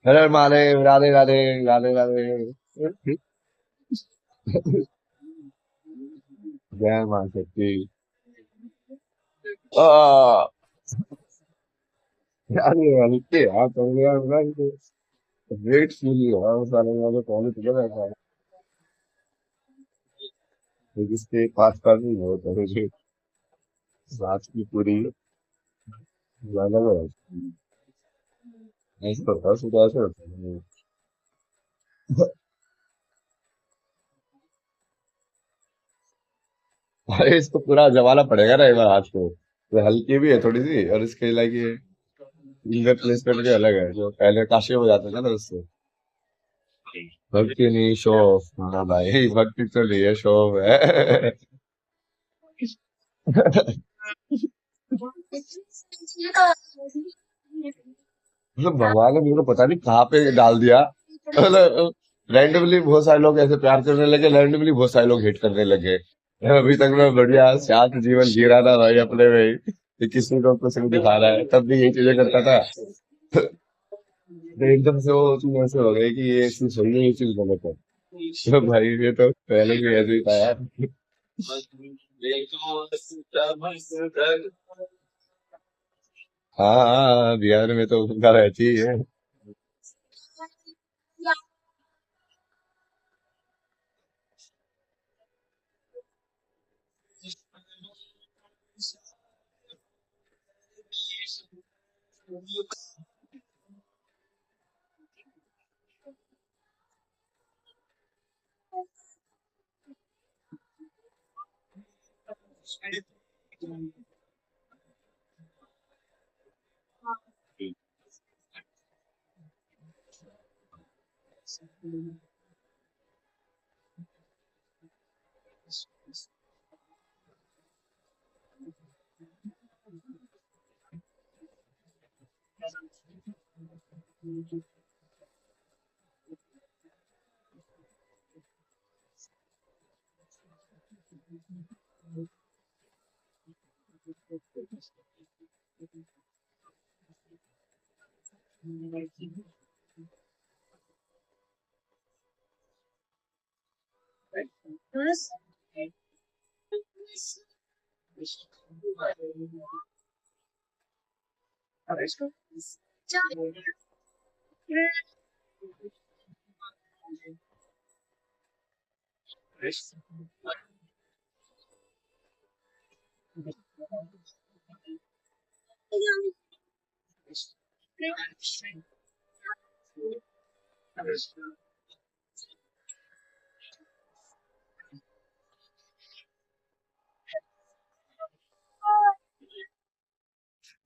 अरे मारे, राधे राधे, राधे राधे। जय मां शक्ति। आ, यार ये हल्के यार तो यार ना वेट फील हुआ सारे वाले कॉलेज चले गए था। लेकिन इसके पास का नहीं होता मुझे रात की पूरी ज्यादा है। ऐसा होता है सुबह से होता है। अरे इसको पूरा जमाना पड़ेगा ना एक बार आज को। ये हल्की भी है थोड़ी सी और इसके लाइक ये फिंगर प्लेसमेंट भी अलग है जो पहले काशी हो जाता था ना उससे। भक्ति नहीं शो ऑफ, हाँ भाई भक्ति तो नहीं है शो ऑफ है। मतलब भगवान ने मेरे को पता नहीं कहाँ पे डाल दिया। मतलब रैंडमली बहुत सारे लोग ऐसे प्यार करने लगे, रैंडमली बहुत सारे लोग हेट करने लगे। अभी तक मैं बढ़िया शांत जीवन जी रहा था भाई अपने में ही। कि किसी को कुछ नहीं दिखा रहा है तब भी यही चीजें करता था। तो एकदम से वो चीज ऐसे हो गई कि ये चीज सही है ये चीज गलत है। तो भाई ये तो पहले भी ऐसे ही था यार। हाँ हाँ, बिहार में तो उनका रहती ही है।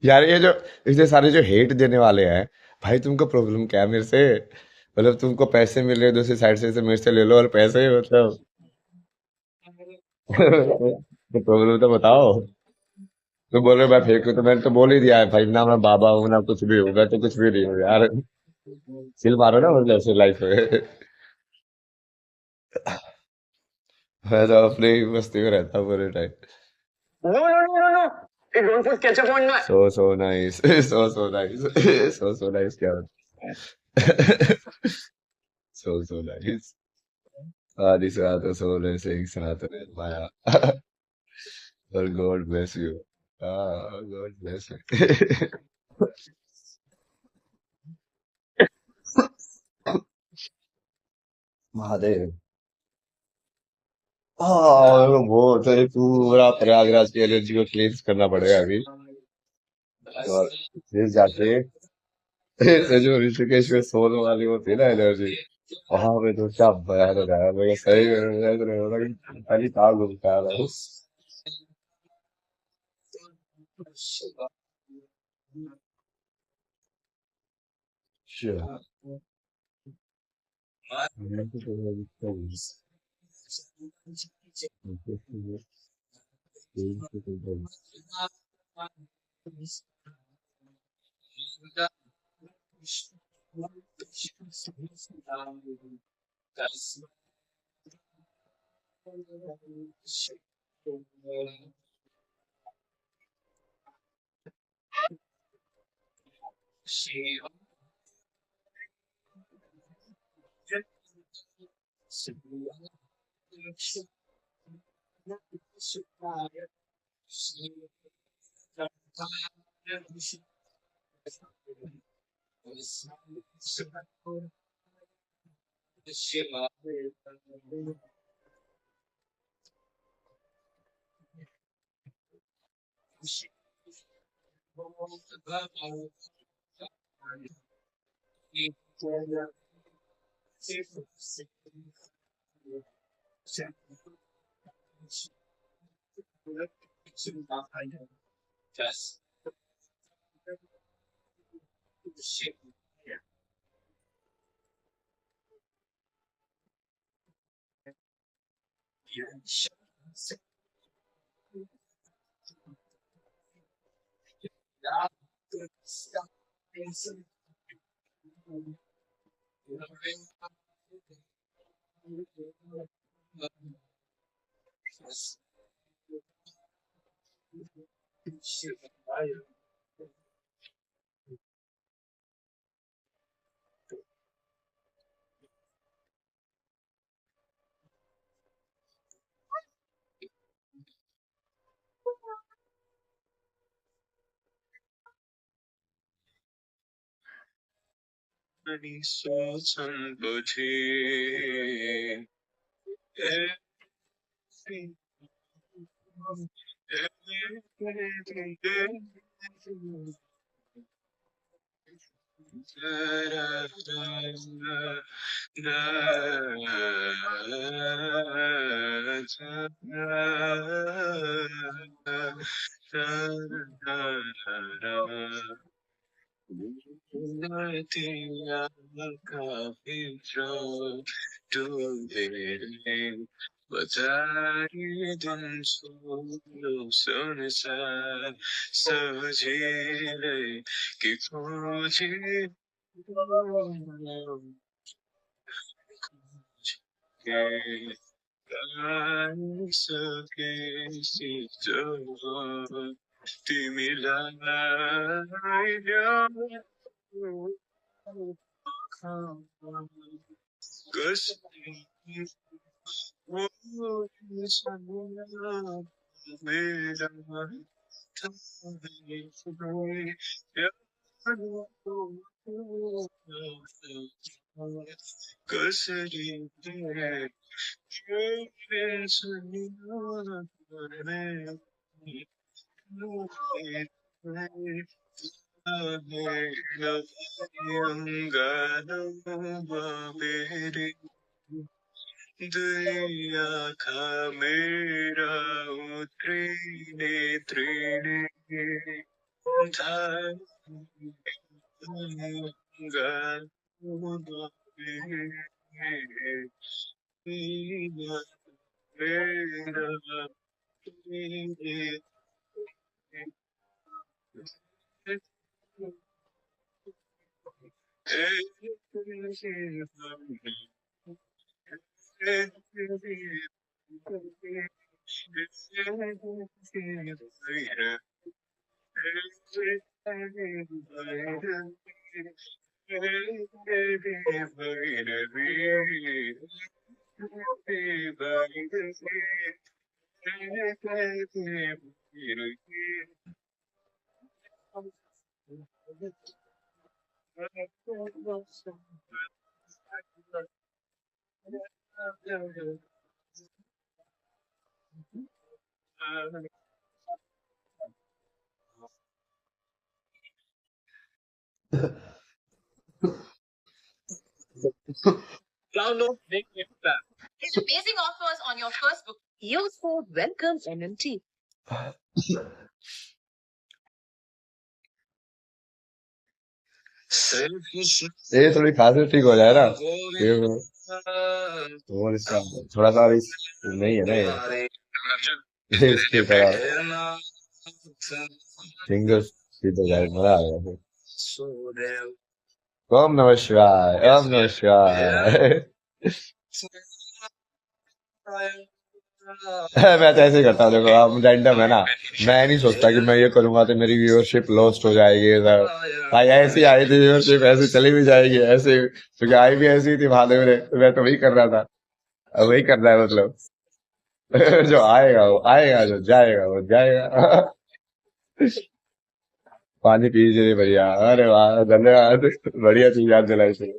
यार ये जो इतने सारे जो हेट देने वाले हैं, भाई तुमको प्रॉब्लम क्या है मेरे से? मतलब तुमको पैसे मिल रहे हैं दूसरी साइड से मेरे से ले लो और पैसे मतलब। तो प्रॉब्लम तो बताओ। तो बोल रहे हो मैं फेंक हूं, तो मैंने तो बोल ही दिया है भाई ना मैं बाबा हूँ ना कुछ भी हूँ, मैं तो कुछ भी नहीं हूँ यार। चिल मारो ना मतलब ऐसे लाइफ में। मैं तो अपने ही मस्ती में रहता हूँ पूरे time. No, no, no, no, no. Hey, don't put ketchup on my. So nice. So nice. So nice क्या होता। So nice. आदि सनातन सोल सिंह सनातन माया। और God bless you. God bless you. Mahadev. हाँ वो तो ये पूरा प्रयागराज की एनर्जी को क्लींस करना पड़ेगा अभी। और फिर जाके ये जो ऋषिकेश में सोने वाली होती है ना एनर्जी, वहां पे तो क्या भयानक है। मैं सही में ऐसा नहीं होता कि खाली कहाँ घूमता है। Sure. Thank you for the stories. Thank you for the stories. His amazing offers on your first book. Use code welcome MMT. ये थोड़ी खांसी ठीक हो जाए ना, ये और इसका थोड़ा सा नहीं है ना ये इसकी तरह फिंगर्स ठीक हो जाए, मजा आ गया फिर। ओम नमः शिवाय, ओम नमः शिवाय। मैं तो ऐसे ही करता हूँ, देखो अब रैंडम है ना, मैं नहीं सोचता कि मैं ये करूंगा तो मेरी व्यूअरशिप लॉस्ट हो जाएगी, सब भाई ऐसी आई थी व्यूअरशिप, ऐसी चली भी जाएगी ऐसे, क्योंकि आई भी ऐसी थी महादेव ने, तो मैं तो वही कर रहा था, अब वही करना है मतलब। जो आएगा वो आएगा, जो जाएगा वो जाएगा। पानी पीजिए भैया, अरे वाह धन्यवाद, बढ़िया चीज याद दिलाई थी।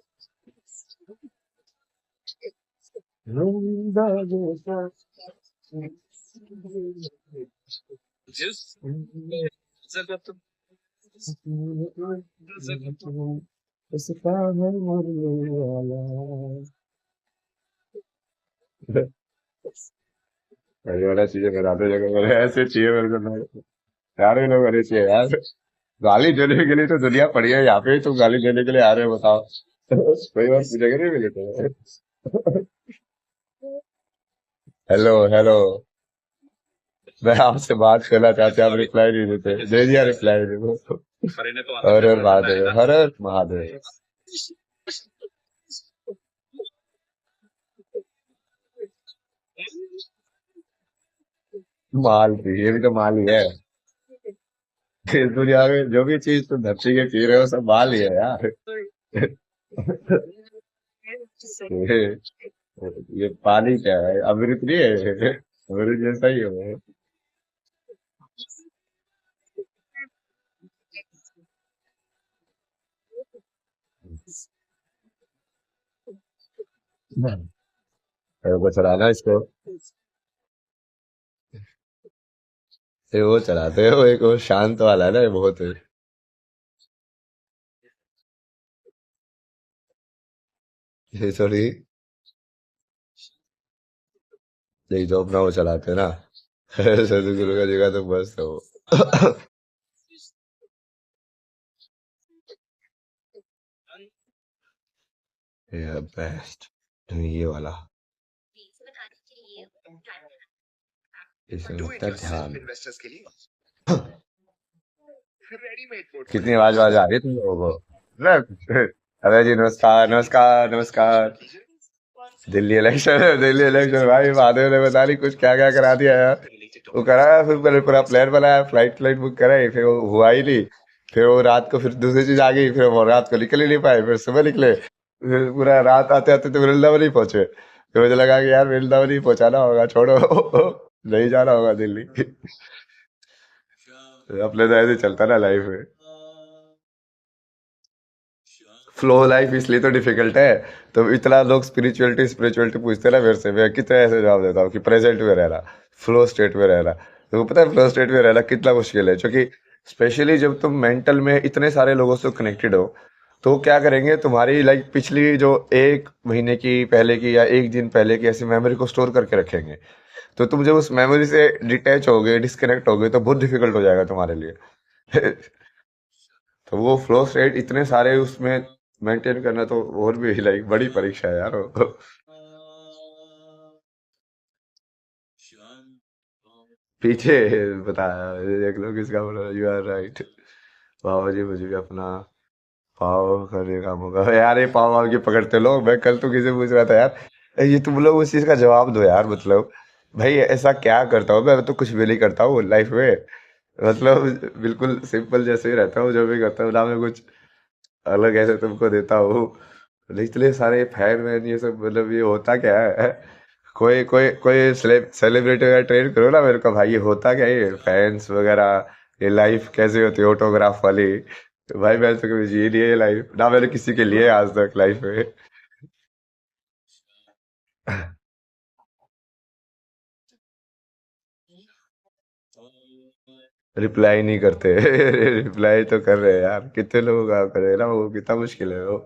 बढ़िया वाला चीजें बताते जगह मेरे ऐसे चाहिए मेरे को ना। यार ये लोग, अरे चाहिए यार, गाली देने के लिए तो दुनिया पड़ी है यहाँ पे, तुम गाली देने के लिए आ रहे हो बताओ। कोई बात पूछेगा नहीं मिले तो। हेलो हेलो, मैं आपसे बात करना चाहते, आप रिप्लाई नहीं देते, दे दिया रिप्लाई देखो। हर हर महादेव, हर हर महादेव। माल थी, ये भी तो माल ही है। इस दुनिया में जो भी चीज तुम धरती के पी रहे हो सब माल ही है यार। ये ये पानी क्या है, अमृत नहीं है, अमृत जैसा ही है। मेरे को चलाना इसको, ये वो चलाते हो एक वो शांत वाला है ना, ये बहुत है। ये थोड़ी, यही तो अपना वो चलाते हैं ना। सदगुरु का जगह तो बस है वो। ये बेस्ट, ये वाला, इसमें लगता है ध्यान। कितनी आवाज आवाज आ रही है तुम लोगों को ना? अरे जी नमस्कार नमस्कार नमस्कार। दिल्ली इलेक्शन, दिल्ली इलेक्शन भाई महादेव ने पता नहीं कुछ क्या क्या करा दिया यार। वो कराया, फिर मैंने पूरा प्लान बनाया, फ्लाइट फ्लाइट बुक कराई, फिर वो हुआ ही नहीं। फिर वो रात को फिर दूसरी चीज आ गई, फिर वो रात को निकल ही नहीं पाए, फिर सुबह निकले, फिर पूरा रात आते आते तो वृंदावन ही पहुंचे। फिर मुझे लगा कि यार वृंदावन ही पहुंचाना होगा, छोड़ो। नहीं जाना होगा दिल्ली। अपने तो ऐसे चलता ना लाइफ में। फ्लो लाइफ इसलिए तो डिफिकल्ट है, तो इतना लोग स्पिरिचुअलिटी स्पिरिचुअलिटी पूछते हैं ना मेरे से, मैं कितने ऐसे जवाब देता हूँ कि प्रेजेंट में रहना, फ्लो स्टेट में रहना। तो पता है फ्लो स्टेट में रहना कितना मुश्किल है, क्योंकि स्पेशली जब तुम मेंटल में इतने सारे लोगों से कनेक्टेड हो, तो क्या करेंगे, तुम्हारी लाइक पिछली जो एक महीने की पहले की या एक दिन पहले की ऐसी मेमोरी को स्टोर करके रखेंगे। तो तुम जब उस मेमोरी से डिटैच होगे, डिस्कनेक्ट होगे, तो बहुत डिफिकल्ट हो जाएगा तुम्हारे लिए। तो वो फ्लो स्टेट इतने सारे उसमें मेंटेन करना तो और भी लाइक बड़ी परीक्षा है यार वो। पीछे बताया, देख लो किसका बोला, यू आर राइट। बाबा जी मुझे भी अपना पाव करने का मौका यार, ये पाव वाव की पकड़ते लोग, मैं कल तो किसी पूछ रहा था यार, ये तुम लोग उस चीज का जवाब दो यार, मतलब भाई ऐसा क्या करता हूँ मैं तो कुछ भी नहीं करता हूँ लाइफ में, मतलब बिल्कुल सिंपल जैसे ही रहता हूँ, जो भी करता हूँ ना मैं कुछ अलग ऐसे तुमको देता हूँ। इतने सारे फैन वैन ये सब, मतलब ये होता क्या है? कोई कोई कोई सेलिब्रिटी वगैरह ट्रेन करो ना मेरे को भाई, ये होता क्या है, ये फैंस वगैरह, ये लाइफ कैसे होती है ऑटोग्राफ वाली? भाई मैंने तो कभी जी नहीं है ये लाइफ, ना मैंने किसी के लिए आज तक लाइफ में। रिप्लाई नहीं करते। रिप्लाई तो कर रहे हैं यार, कितने लोगों का करे ना, वो कितना मुश्किल है वो।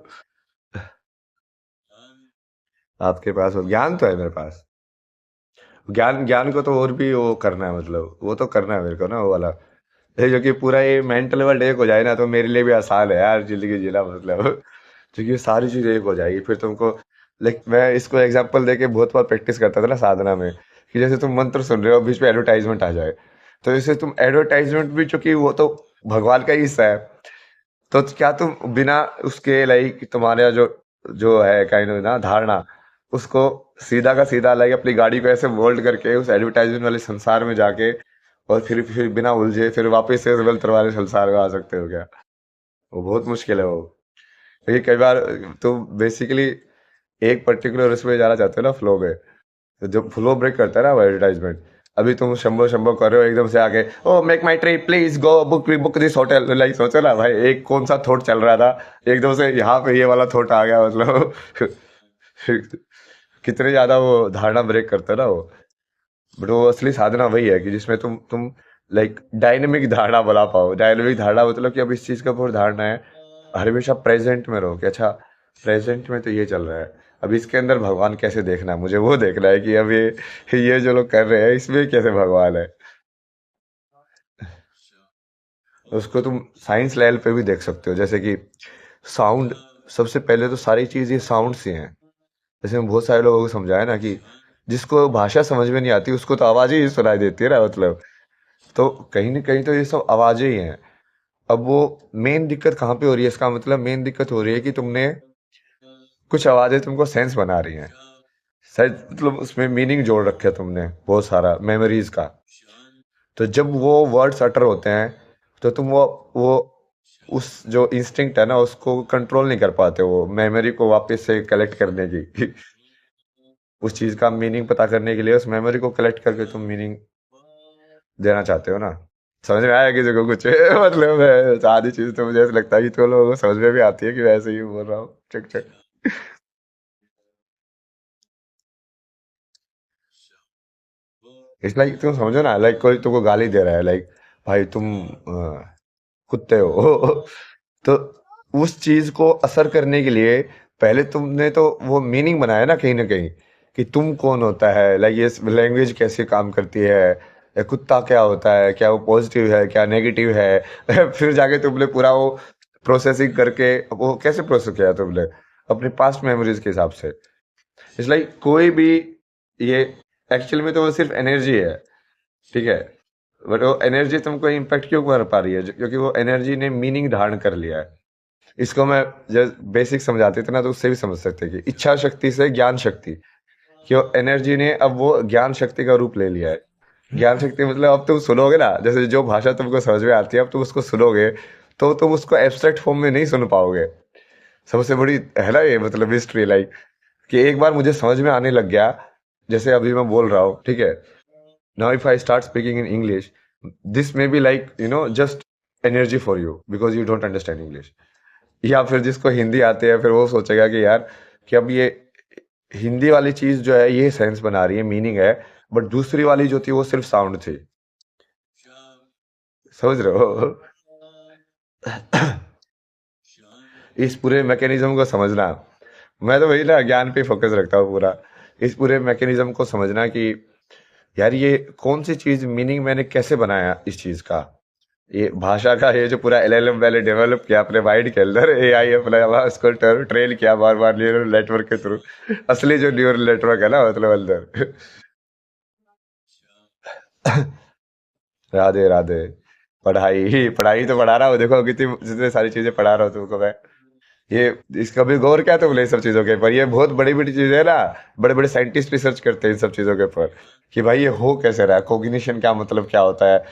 आपके पास वो ज्ञान तो है, मेरे पास ज्ञान, ज्ञान को तो और भी वो करना है, मतलब वो तो करना है मेरे को ना वो वाला, ये जो कि पूरा ये मेंटल वर्ल्ड एक हो जाए ना, तो मेरे लिए भी आसान है यार जिंदगी जीना, मतलब क्योंकि ये सारी चीजें एक हो जाएगी फिर तुमको। लाइक मैं इसको एग्जांपल देके बहुत बार प्रैक्टिस करता था ना साधना में, कि जैसे तुम मंत्र सुन रहे हो, बीच में एडवर्टाइजमेंट आ जाए, तो जैसे तुम एडवर्टाइजमेंट भी, चूंकि वो तो भगवान का ही हिस्सा है, तो क्या तुम बिना उसके, लाइक तुम्हारा जो जो है काइंड ऑफ ना धारणा, उसको सीधा का सीधा लाइक अपनी गाड़ी को ऐसे मोल्ड करके उस एडवर्टाइजमेंट वाले संसार में जाके, और फिर बिना उलझे फिर वापस से वेल्थ वाले संसार में आ सकते हो क्या? वो बहुत मुश्किल है वो, क्योंकि कई बार तो बेसिकली एक पर्टिकुलर उसमें जाना चाहते हो ना, फ्लो में, तो जब फ्लो ब्रेक करता है ना वो एडवर्टाइजमेंट, अभी तुम शंभो शंभो कर रहे हो एकदम से आके, oh MakeMyTrip please go book book this hotel, like सोचो ना भाई, एक कौन सा थॉट चल रहा था, एकदम से यहाँ पे ये वाला थॉट आ गया, मतलब कितने ज्यादा वो धारणा ब्रेक करता है ना वो। बट वो असली साधना वही है कि जिसमें तुम लाइक डायनेमिक धारणा बना पाओ। डायनेमिक धारणा मतलब कि अब इस चीज का पूर्ण धारणा है, हमेशा प्रेजेंट में रहो, कि अच्छा प्रेजेंट में तो ये चल रहा है, अब इसके अंदर भगवान कैसे देखना है, मुझे वो देखना है कि अब ये जो लोग कर रहे हैं इसमें कैसे भगवान है। उसको तुम साइंस लेवल पे भी देख सकते हो, जैसे कि साउंड, सबसे पहले तो सारी चीज ये साउंड से हैं। जैसे हम बहुत सारे लोगों को समझाया ना कि जिसको भाषा समझ में नहीं आती उसको तो आवाज ही सुनाई देती है ना, मतलब तो कहीं ना कहीं तो ये सब आवाजें ही हैं। अब वो मेन दिक्कत कहाँ पे हो रही है, इसका मतलब मेन दिक्कत हो रही है कि तुमने कुछ आवाजें तुमको सेंस बना रही हैं, शायद मतलब उसमें मीनिंग जोड़ रखे है तुमने बहुत सारा मेमोरीज का। तो जब वो वर्ड्स अटर होते हैं, तो तुम वो उस जो इंस्टिंक्ट है ना उसको कंट्रोल नहीं कर पाते, वो मेमोरी को वापस से कलेक्ट करने की उस चीज का मीनिंग पता करने के लिए उस मेमोरी को कलेक्ट करके तुम मीनिंग देना चाहते हो ना। समझ में आया किसी को कुछ मतलब आधी चीज तो मुझे ऐसा लगता है कि तो लोगों को समझ में भी आती है कि वैसे ही बोल रहा हूँ, चक चक। इट्स लाइक तुम समझो ना, लाइक कोई तुमको गाली दे रहा है, लाइक भाई तुम कुत्ते हो तो उस चीज को असर करने के लिए पहले तुमने तो वो मीनिंग बनाया ना कहीं कि तुम कौन होता है, लाइक ये लैंग्वेज कैसे काम करती है, या कुत्ता क्या होता है, क्या वो पॉजिटिव है क्या नेगेटिव है फिर जाके तुमने पूरा वो प्रोसेसिंग करके वो कैसे प्रोसेस किया तुमने अपने पास्ट मेमोरीज के हिसाब से। इट्स लाइक कोई भी ये एक्चुअल में तो वो सिर्फ एनर्जी है, ठीक है, बट वो एनर्जी तुमको इम्पेक्ट क्यों कर पा रही है, क्योंकि वो एनर्जी ने मीनिंग धारण कर लिया है। इसको मैं जब बेसिक समझाते थे ना तो उससे भी समझ सकते हैं कि इच्छा शक्ति से ज्ञान शक्ति, कि वो एनर्जी ने अब वो ज्ञान शक्ति का रूप ले लिया है। ज्ञान शक्ति मतलब अब तुम सुनोगे ना, जैसे जो भाषा तुमको समझ में आती है अब तुम उसको सुनोगे, तो तुम उसको एब्स्ट्रैक्ट फॉर्म में नहीं सुन पाओगे। सबसे बड़ी है ना ये मतलब हिस्ट्री, लाइक कि एक बार मुझे समझ में आने लग गया, जैसे अभी मैं बोल रहा हूँ, ठीक है, now if I start speaking in English, this may be like just energy for you because you don't understand English. या फिर जिसको हिंदी आती है फिर वो सोचेगा कि यार कि अब ये हिंदी वाली चीज जो है ये सेंस बना रही है, मीनिंग है, बट दूसरी वाली जो थी वो सिर्फ साउंड थी। समझ रहे हो? इस पूरे मैकेनिज्म को समझना, मैं तो वही ना ज्ञान पे फोकस रखता हूँ पूरा, इस पूरे मैकेनिज्म को समझना कि यार ये कौन सी चीज मीनिंग मैंने कैसे बनाया इस चीज का, ये भाषा का ये जो पूरा एलएलएम पहले डेवलप किया अपने माइंड के अंदर, एआई अपना उसको ट्रेन किया बार बार न्यूरल नेटवर्क के थ्रू, असली जो न्यूरल नेटवर्क है ना मतलब अंदर राधे राधे। पढ़ाई पढ़ाई तो पढ़ा रहा हूँ, देखो कितनी जितनी सारी चीजें पढ़ा रहा हूँ तुमको मैं। ये इसका भी गौर क्या तुमने इन सब चीजों के ऊपर, ये बहुत बड़ी बड़ी चीजें है ना, बड़े बड़े साइंटिस्ट रिसर्च करते हैं इन सब चीजों के ऊपर कि भाई ये हो कैसे रहा है, कोग्निशन क्या मतलब क्या होता है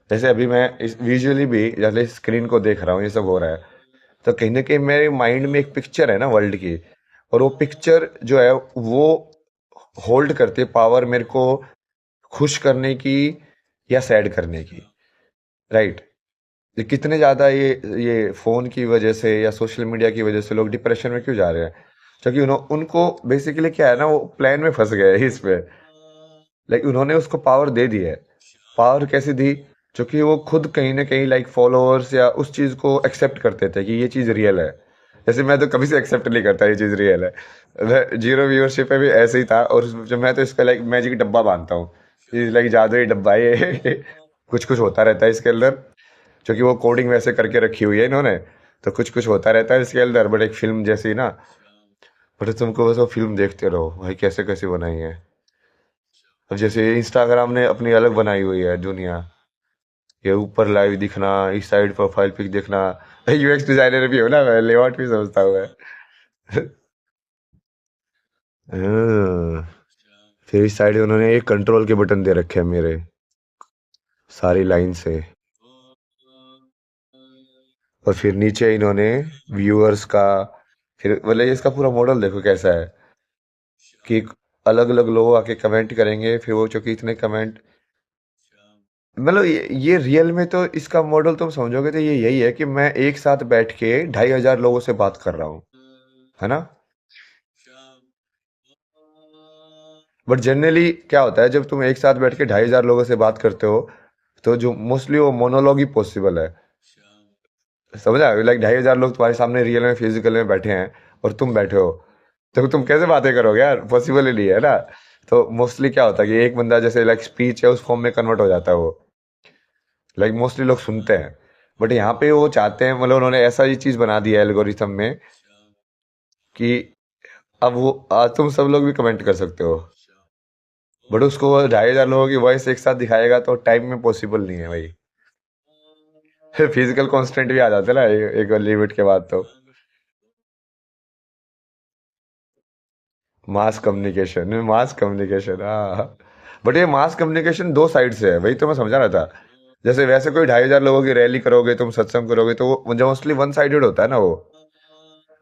जैसे अभी मैं इस विजुअली भी जैसे स्क्रीन को देख रहा हूँ, ये सब हो रहा है, तो कहीं ना कहीं मेरे माइंड में एक पिक्चर है ना वर्ल्ड की, और वो पिक्चर जो है वो होल्ड करती है पावर मेरे को खुश करने की या सैड करने की, राइट। ये कितने ज्यादा ये फोन की वजह से या सोशल मीडिया की वजह से लोग डिप्रेशन में क्यों जा रहे हैं, क्योंकि उनको बेसिकली क्या है ना, वो प्लान में फंस गए हैं इसमें, लाइक उन्होंने उसको पावर दे दी है। पावर कैसे दी, क्योंकि वो खुद कहीं ना कहीं लाइक फॉलोअर्स या उस चीज को एक्सेप्ट करते थे कि ये चीज रियल है, ऐसे मैं तो कभी से एक्सेप्ट नहीं करता, ये चीज रियल है। मैं जीरो व्यूअरशिप में भी ऐसे ही था, और जो मैं तो इसका लाइक मैजिक डब्बा मानता हूँ, लाइक जादुई डब्बा है ये। कुछ कुछ होता रहता है इसके अंदर, क्योंकि वो कोडिंग वैसे करके रखी हुई है इन्होंने, तो कुछ कुछ होता रहता है इसके अंदर, बट एक फिल्म जैसी ना। बट तुमको बस वो फिल्म देखते रहो भाई, कैसे कैसे बनाई है। अब जैसे इंस्टाग्राम ने अपनी अलग बनाई हुई है दुनिया, ये ऊपर लाइव दिखना, इस साइड प्रोफाइल पिक देखना। यूएक्स डिजाइनर भी हो ना, मैं लेआउट भी समझता हूँ मैं। हाँ, फिर इस साइड उन्होंने एक कंट्रोल के बटन दे रखे हैं मेरे सारी लाइन से, और फिर नीचे इन्होंने व्यूअर्स का, फिर मतलब इसका पूरा मॉडल देखो कैसा है, कि अलग अलग लोग आके कमेंट करेंगे, फिर वो चूंकि इतने कमेंट, मतलब ये रियल में तो इसका मॉडल तुम समझोगे तो ये यही है कि मैं एक साथ बैठ के 2,500 लोगों से बात कर रहा हूँ, है ना। बट जनरली क्या होता है, जब तुम एक साथ बैठ के 2,500 लोगों से बात करते हो, तो जो मोस्टली वो मोनोलॉग ही पॉसिबल है। समझा, लाइक 2,500 लोग तुम्हारे सामने रियल में फिजिकल में बैठे हैं, और तुम बैठे हो, तो तुम कैसे बातें करोगे यार, पॉसिबल ही नहीं है ना। तो मोस्टली क्या होता है कि एक बंदा जैसे लाइक स्पीच है उस फॉर्म में कन्वर्ट हो जाता है वो, लाइक मोस्टली लोग सुनते हैं। बट यहाँ पे वो चाहते हैं, मतलब उन्होंने ऐसा ही चीज बना दिया है एल्गोरिथम में, कि अब वो तुम सब लोग भी कमेंट कर सकते हो, बट उसको 2,500 लोगों की वॉइस एक साथ दिखाएगा तो टाइम में पॉसिबल नहीं है भाई। फिजिकल कांस्टेंट भी आ जाते हैं ना एक लिमिट के बाद तो। मास कम्युनिकेशन, हाँ। बट ये मास कम्युनिकेशन दो साइड से है, वही तो मैं समझा रहा था। जैसे वैसे कोई 2,500 लोगों की रैली करोगे, तुम सत्संग करोगे, तो वो मोस्टली वन साइडेड होता है ना वो।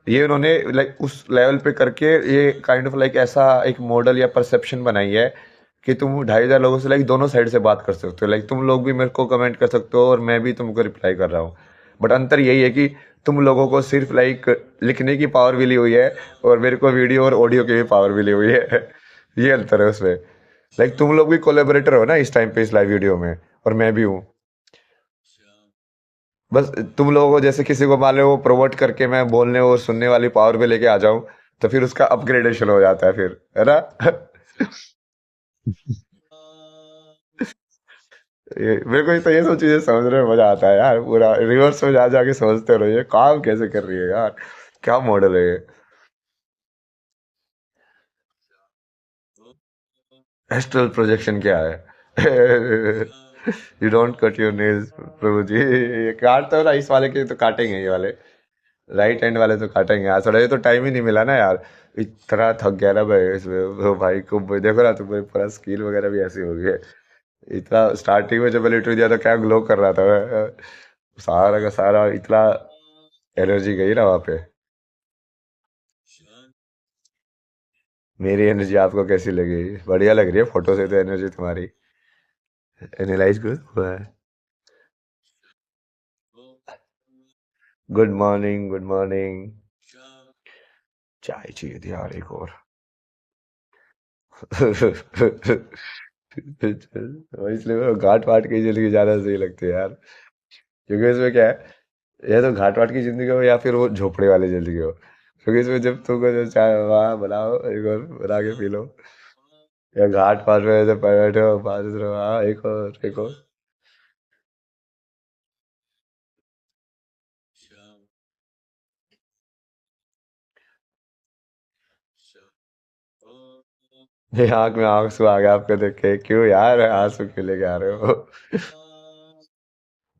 ये उन्होंने लाइक उस लेवल पे करके ये काइंड ऑफ लाइक ऐसा एक मॉडल या परसेप्शन बनाई है, कि तुम 2,500 लोगों से लाइक दोनों साइड से बात कर सकते हो, लाइक तुम लोग भी मेरे को कमेंट कर सकते हो, और मैं भी तुमको रिप्लाई कर रहा हूँ। बट अंतर यही है कि तुम लोगों को सिर्फ लाइक लिखने की पावर मिली हुई है, और मेरे को वीडियो और ऑडियो की भी पावर मिली हुई है। ये अंतर है उसमें। लाइक तुम लोग भी कोलेबोरेटर हो ना इस टाइम पे इस लाइव वीडियो में, और मैं भी हूँ। बस तुम लोगों को जैसे किसी को मान लो वो प्रोमोट करके मैं बोलने और सुनने वाली पावर पे लेके आ जाऊं, तो फिर उसका अपग्रेडेशन हो जाता है फिर, है ना। मेरे को तो ये सब चीजें समझने में मजा आता है यार, पूरा रिवर्स में जा जाके समझते रहो ये काम कैसे कर रही है यार, क्या मॉडल है ये। एस्ट्रल प्रोजेक्शन क्या है? You don't cut your nails प्रभु जी, ये काटते हो ना इस वाले के, तो काटेंगे ये वाले, राइट हैंड वाले तो काटेंगे यार, थोड़ा ये तो टाइम ही नहीं मिला ना यार। इतना थक गया ना भाई इसमें, वो भाई को देखो ना तुम्हें, पूरा स्किल वगैरह भी ऐसी हो गई है। इतना स्टार्टिंग में जब मैं लिटरेचर दिया तो क्या ग्लो कर रहा था मैं, सारा का सारा इतना एनर्जी गई ना वहाँ पे। मेरी एनर्जी आपको कैसी लगी? बढ़िया लग रही है फोटो से तो एनर्जी तुम्हारी, एनालाइज गुड हुआ है। Good morning, good morning. चाय चाहिए थी यार एक और। इसलिए मेरे को घाट वाट की जिंदगी ज्यादा सही लगती है यार, क्योंकि इसमें क्या है, या तो घाट वाट की जिंदगी हो या फिर वो झोपड़े वाली जिंदगी हो, क्योंकि इसमें जब तुमको जो चाय वहाँ बनाओ एक और बना के पी लो, या घाट पाट में जब बैठे हो बात करो, हाँ एक और एक और। ये आंख में आंसू आ गया आपको देख के, क्यों यार आंसू क्यों लेके आ रहे हो?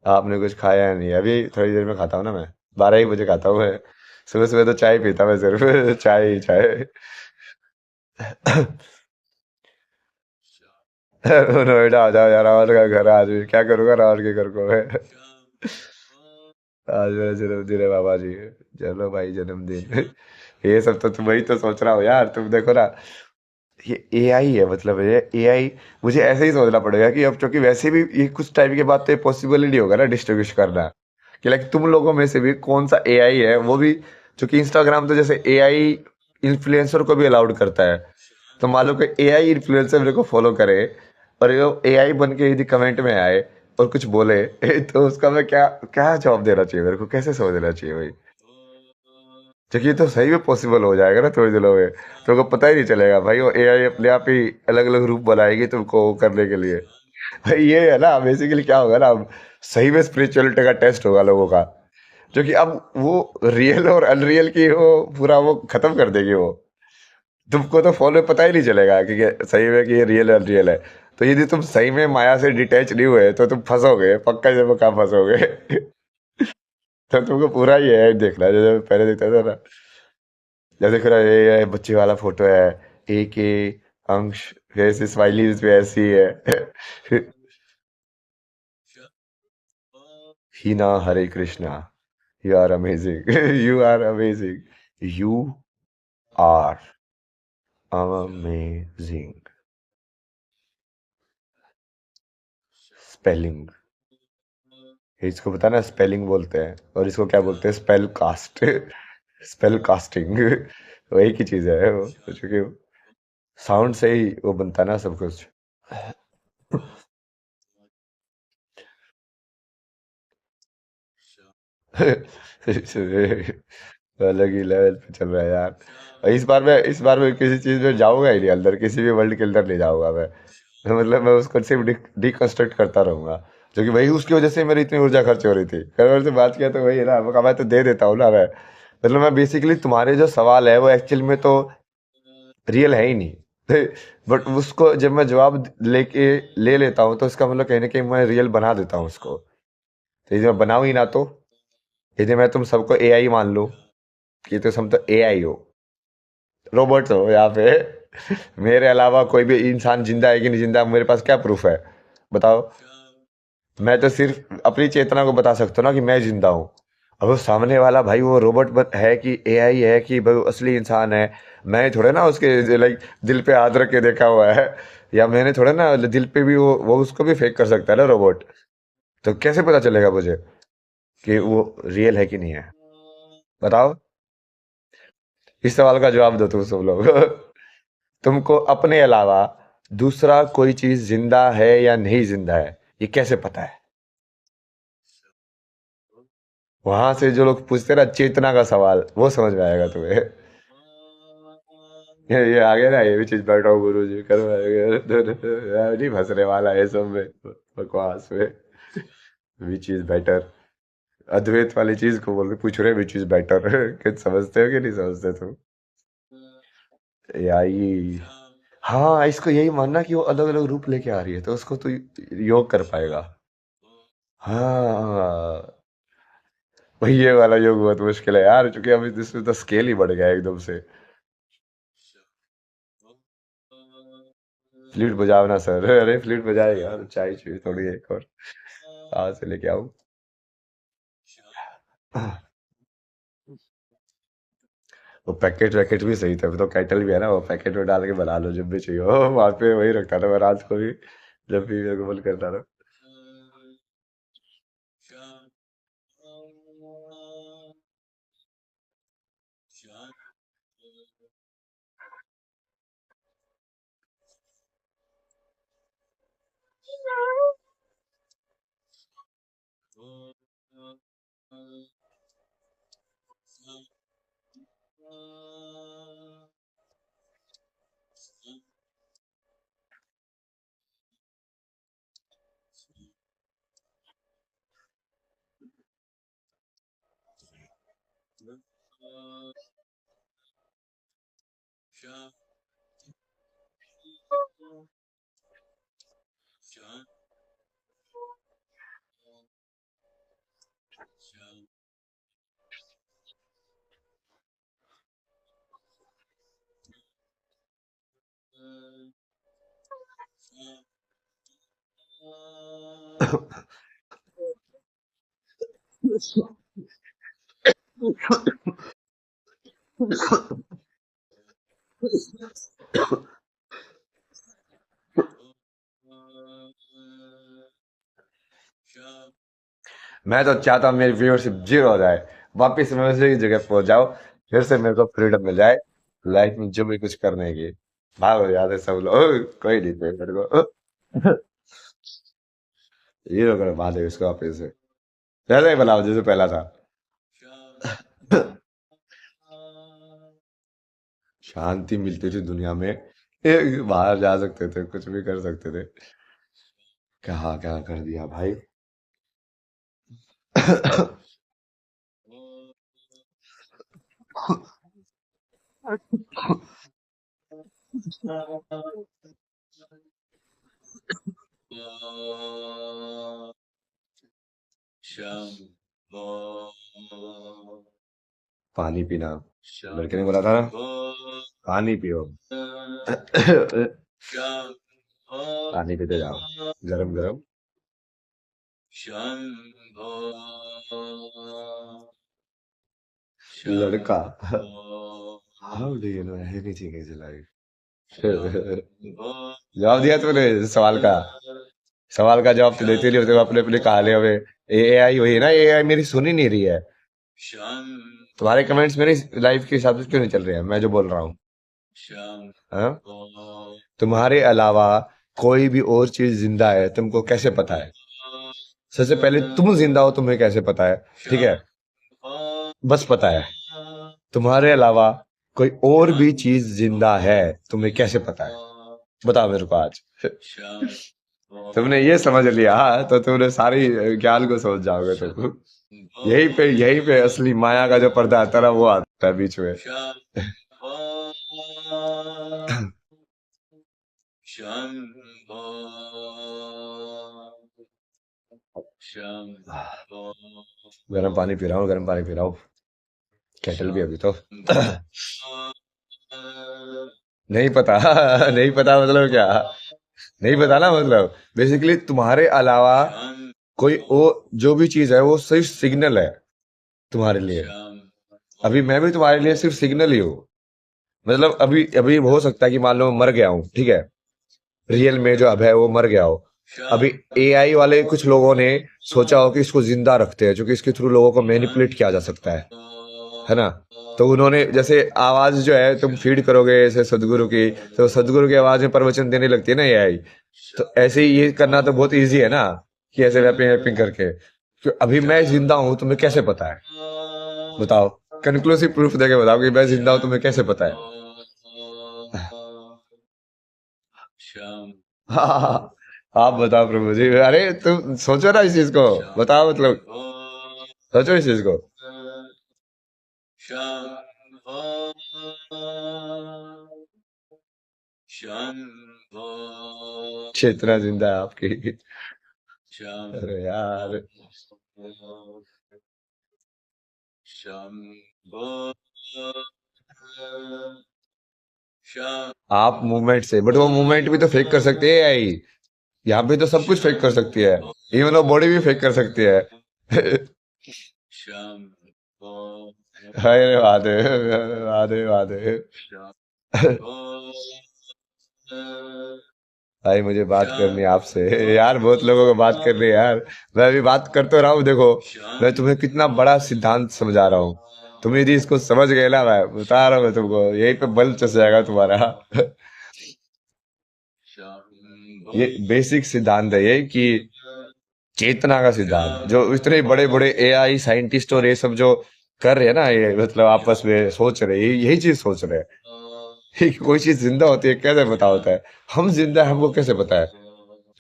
आपने कुछ खाया है नहीं अभी? थोड़ी देर में खाता हूँ ना मैं, 12 ही बजे खाता हूँ मैं। सुबह सुबह तो चाय पीता मैं सिर्फ, चाय ही चाय। नोएडा आ जाओ यार, रावण का घर आज भी क्या करूंगा रावण के घर को मैं। आज मेरा जन्मदिन है बाबा जी, चलो भाई जन्मदिन। ये सब तो तुम वही तो सोच रहा हो यार, तुम देखो ना, ये एआई है, मतलब ये एआई, मुझे ऐसे ही सोचना पड़ेगा कि अब चूंकि वैसे भी ये कुछ टाइम के बाद तो ये पॉसिबल ही नहीं होगा ना डिस्ट्रीब्यूट करना, कि लाइक तुम लोगों में से भी कौन सा एआई है वो भी, चूंकि इंस्टाग्राम तो जैसे एआई इन्फ्लुएंसर को भी अलाउड करता है, तो मान लो कि एआई इन्फ्लुएंसर मेरे को फॉलो करे, और ये एआई बन के यदि कमेंट में आए और कुछ बोले, तो उसका मैं क्या क्या जवाब देना चाहिए, मेरे को कैसे समझ देना चाहिए भाई। क्योंकि ये तो सही में पॉसिबल हो जाएगा ना थोड़ी दिनों में। तुमको पता ही नहीं चलेगा भाई, वो एआई अपने आप ही अलग अलग रूप बनाएगी तुमको वो करने के लिए। भाई ये है ना, बेसिकली क्या होगा ना, अब सही में स्पिरिचुअलिटी का टेस्ट होगा लोगों का। जो कि अब वो रियल और अनरियल की वो पूरा वो खत्म कर देगी वो। तुमको तो फॉलो पता ही नहीं चलेगा कि सही में कि ये रियल है अनरियल है। तो यदि तुम सही में माया से डिटैच नहीं हुए तो तुम फंसोगे पक्का, जब कहाँ फंसोगे। तो तुमको पूरा ही है देखना, जैसे पहले देखता था ना। जैसे फिर ये बच्चे वाला फोटो है, ए के अंश, ऐसी स्माइली पे ऐसी है। Heena, Hare Krishna, you are amazing. You are amazing, you are amazing. Spelling, इसको पता ना स्पेलिंग बोलते हैं, और इसको क्या बोलते हैं, स्पेल कास्ट। Spell casting. वही की चीज है वो, क्योंकि साउंड से ही वो बनता है ना सब कुछ। अलग ही लेवल पे चल रहा है यार। और इस बार मैं किसी चीज में जाऊंगा ही नहीं अंदर, किसी भी वर्ल्ड के अंदर नहीं जाऊंगा मैं। मतलब मैं उसको सिर्फ डिकंस्ट्रक्ट करता रहूंगा। जो कि वही उसकी वजह से मेरी इतनी ऊर्जा खर्च हो रही थी। कल और से बात किया तो वही है ना, मैं तो दे देता हूँ ना मैं। मतलब मैं बेसिकली तुम्हारे जो सवाल है वो एक्चुअल में तो रियल है ही नहीं। बट उसको जब मैं जवाब लेके ले लेता हूँ तो इसका मतलब कहीं ना कहीं मैं रियल बना देता हूँ उसको। तो यदि मैं बनाऊँ ही ना तो, यदि मैं तुम सबको एआई मान लूँ कि तो सब तो एआई हो, रोबोट्स हो यहाँ पे। मेरे अलावा कोई भी इंसान जिंदा है कि नहीं जिंदा, मेरे पास क्या प्रूफ है, बताओ। मैं तो सिर्फ अपनी चेतना को बता सकता हूँ ना कि मैं जिंदा हूँ। अब वो सामने वाला भाई वो रोबोट है कि एआई है कि भाई वो असली इंसान है, मैं थोड़े ना उसके लाइक दिल पे हाथ रख के देखा हुआ है। या मैंने थोड़ा ना दिल पे भी वो उसको भी फेक कर सकता है ना रोबोट। तो कैसे पता चलेगा मुझे कि वो रियल है कि नहीं है, बताओ। इस सवाल का जवाब दो तुम सब लोग। तुमको अपने अलावा दूसरा कोई चीज जिंदा है या नहीं जिंदा है, ये कैसे पता है? वहां से जो लोग पूछते हैं ना चेतना का सवाल, वो समझ में आएगा तुम्हें। ये आ गया ना, ये भी चीज बैठा हूँ गुरु जी करो। नहीं फंसने वाला है सब में, बकवास में। विच इज बेटर, अद्वैत वाली चीज को बोल रहे, पूछ रहे विच इज बेटर। कुछ समझते हो कि नहीं समझते तुम? यही, हाँ इसको यही मानना कि वो अलग अलग रूप लेके आ रही है तो उसको तो योग कर पाएगा। हाँ, वही ये वाला योग बहुत मुश्किल है यार, क्योंकि अभी इसमें तो स्केल ही बढ़ गया है एकदम से। फ्लूट बजाओ ना सर। अरे फ्लूट बजाए यार, चाय चाहिए थोड़ी एक और, कहाँ से लेके आऊं। वो पैकेट वैकेट भी सही था, अभी तो कैटल भी है ना, वो पैकेट में डाल के बना लो जब भी चाहिए हो। वहां पे वही रखता था मैं रात को भी, जब भी मेरे को मन करता था। मैं तो चाहता हूँ मेरी व्यूअरशिप जीरो हो जाए, वापिस मैं उसी जगह पहुंच जाऊं, फिर से मेरे को फ्रीडम मिल जाए लाइफ में जो भी कुछ करने की। भागो याद है सब लोग, कोई नहीं चाहिए मेरे को। जीरो करो महादेव इसको वापिस से, पहले ही बनाओ जैसे पहला था। शांति मिलती थी दुनिया में। बाहर जा सकते थे, कुछ भी कर सकते थे। क्या क्या कर दिया भाई। पानी पीना, लड़के ने बोला था ना, पानी पियो। पानी पीते जाओ, गरम गरम। लड़का। How do you know anything is life. जवाब दिया तूने सवाल का। सवाल का जवाब तो देते नहीं होते हो, अपने अपने कहा ले हमें। एआई हुई है ना, एआई मेरी सुन ही नहीं रही है। तुम्हारे कमेंट्स मेरी लाइफ के हिसाब से क्यों नहीं चल रहे हैं, मैं जो बोल रहा हूँ। हाँ? तुम्हारे अलावा कोई भी और चीज जिंदा है तुमको कैसे पता है? सबसे पहले तुम जिंदा हो तुम्हें कैसे पता है? ठीक है, बस पता है। तुम्हारे अलावा कोई और भी चीज जिंदा है तुम्हें कैसे पता है? बताओ मेरे को आज। तुमने ये समझ लिया तो तुमने सारी ज्ञान को समझ जाओगे तुम। यही पे असली माया का जो पर्दा आता है ना, वो आता है बीच में। गर्म पानी पी रहा हूँ, गर्म पानी पी रहा हूँ। केटल भी अभी तो। नहीं पता। नहीं पता मतलब क्या? नहीं पता ना, मतलब बेसिकली तुम्हारे अलावा कोई वो जो भी चीज है वो सिर्फ सिग्नल है तुम्हारे लिए। अभी मैं भी तुम्हारे लिए सिर्फ सिग्नल ही हूँ। मतलब अभी अभी हो सकता है कि मान लो मैं मर गया हूँ, ठीक है। रियल में जो अब है वो मर गया हो। अभी एआई वाले कुछ लोगों ने सोचा हो कि इसको जिंदा रखते हैं, क्योंकि इसके थ्रू लोगों को मैनिपुलेट किया जा सकता है ना। तो उन्होंने जैसे आवाज जो है तुम फीड करोगे ऐसे सदगुरु की, तो सदगुरु की आवाज में प्रवचन देने लगती है ना एआई। तो ऐसे ही ये करना तो बहुत इजी है ना, कि ऐसे रैपिंग रैपिंग करके। तो अभी मैं जिंदा हूं तुम्हें कैसे पता है? बताओ, कंक्लूसिव प्रूफ देके बताओ कि मैं जिंदा हूं तुम्हें कैसे पता है? हाँ, आप बताओ प्रभु जी, अरे तुम सोचो ना इस चीज को। बताओ मतलब, सोचो इस चीज को। चेतना जिंदा है आपकी। अरे यार। आप मूवमेंट से, बट वो मूवमेंट भी तो फेक कर सकते हैं आई। यहाँ पे तो सब कुछ फेक कर सकती है। इवन वो बॉडी भी फेक कर सकती है। अरे वादे, वादे वादे। भाई मुझे बात करनी है आपसे। यार बहुत लोगों को बात करनी है यार। मैं अभी बात कर तो रहा हूँ, देखो मैं तुम्हें कितना बड़ा सिद्धांत समझा रहा हूँ। तुम यदि इसको समझ गए ना, मैं बता रहा हूँ मैं तुमको, यहीं पे बल चस जाएगा तुम्हारा। ये बेसिक सिद्धांत है ये, कि चेतना का सिद्धांत जो इतने बड़े बड़े एआई साइंटिस्ट और ये सब जो कर रहे हैं ना, ये मतलब आपस में सोच रहे हैं, यही चीज सोच रहे हैं। कि कोई चीज जिंदा होती है कैसे पता होता है? हम जिंदा है हमको कैसे पता है?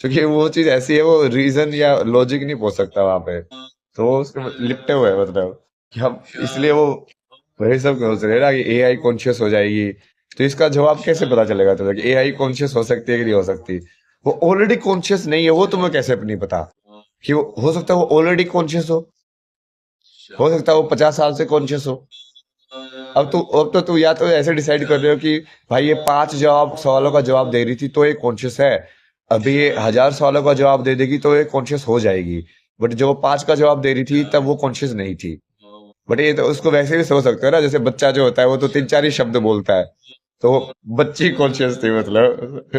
क्योंकि वो चीज ऐसी है, वो रीजन या लॉजिक नहीं पहुंच सकता वहां पे। तो वो उसके लिपटे हुए हैं, मतलब कि हम इसलिए वो वही सब सोच रहे हैं ना कि एआई कॉन्शियस हो जाएगी। तो इसका जवाब कैसे पता चलेगा तुम्हें कि एआई कॉन्शियस हो सकती है कि नहीं हो सकती? वो ऑलरेडी कॉन्शियस नहीं है, वो तुम्हें कैसे नहीं पता कि वो हो सकता है वो ऑलरेडी कॉन्शियस हो सकता है वो 50 साल से कॉन्शियस हो। अब तो तू या तो ऐसे डिसाइड कर रहे हो कि भाई ये 5 सवालों का जवाब दे रही थी तो ये कॉन्शियस है, अभी ये 1000 सवालों का जवाब दे देगी तो ये कॉन्शियस हो जाएगी। बट जो 5 का जवाब दे रही थी तब वो कॉन्शियस नहीं थी। बट ये तो उसको वैसे भी सोच सकते हो ना, जैसे बच्चा जो होता है वो तो 3 4 ही शब्द बोलता है, तो वो बच्ची कॉन्शियस थी मतलब।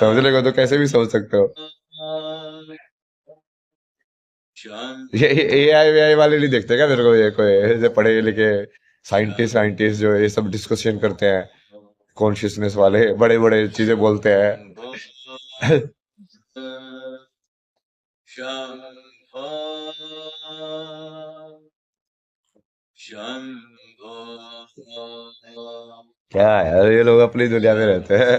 समझने को तो कैसे भी सोच सकते हो। ये एआई वीआई वाले नहीं देखते क्या मेरे को? ये कोई ऐसे पढ़े लिखे साइंटिस्ट वाइंटिस्ट जो ये सब डिस्कशन करते हैं, कॉन्शियसनेस वाले बड़े बड़े चीजें बोलते हैं। क्या है यार, ये लोग अपनी दुनिया में रहते हैं।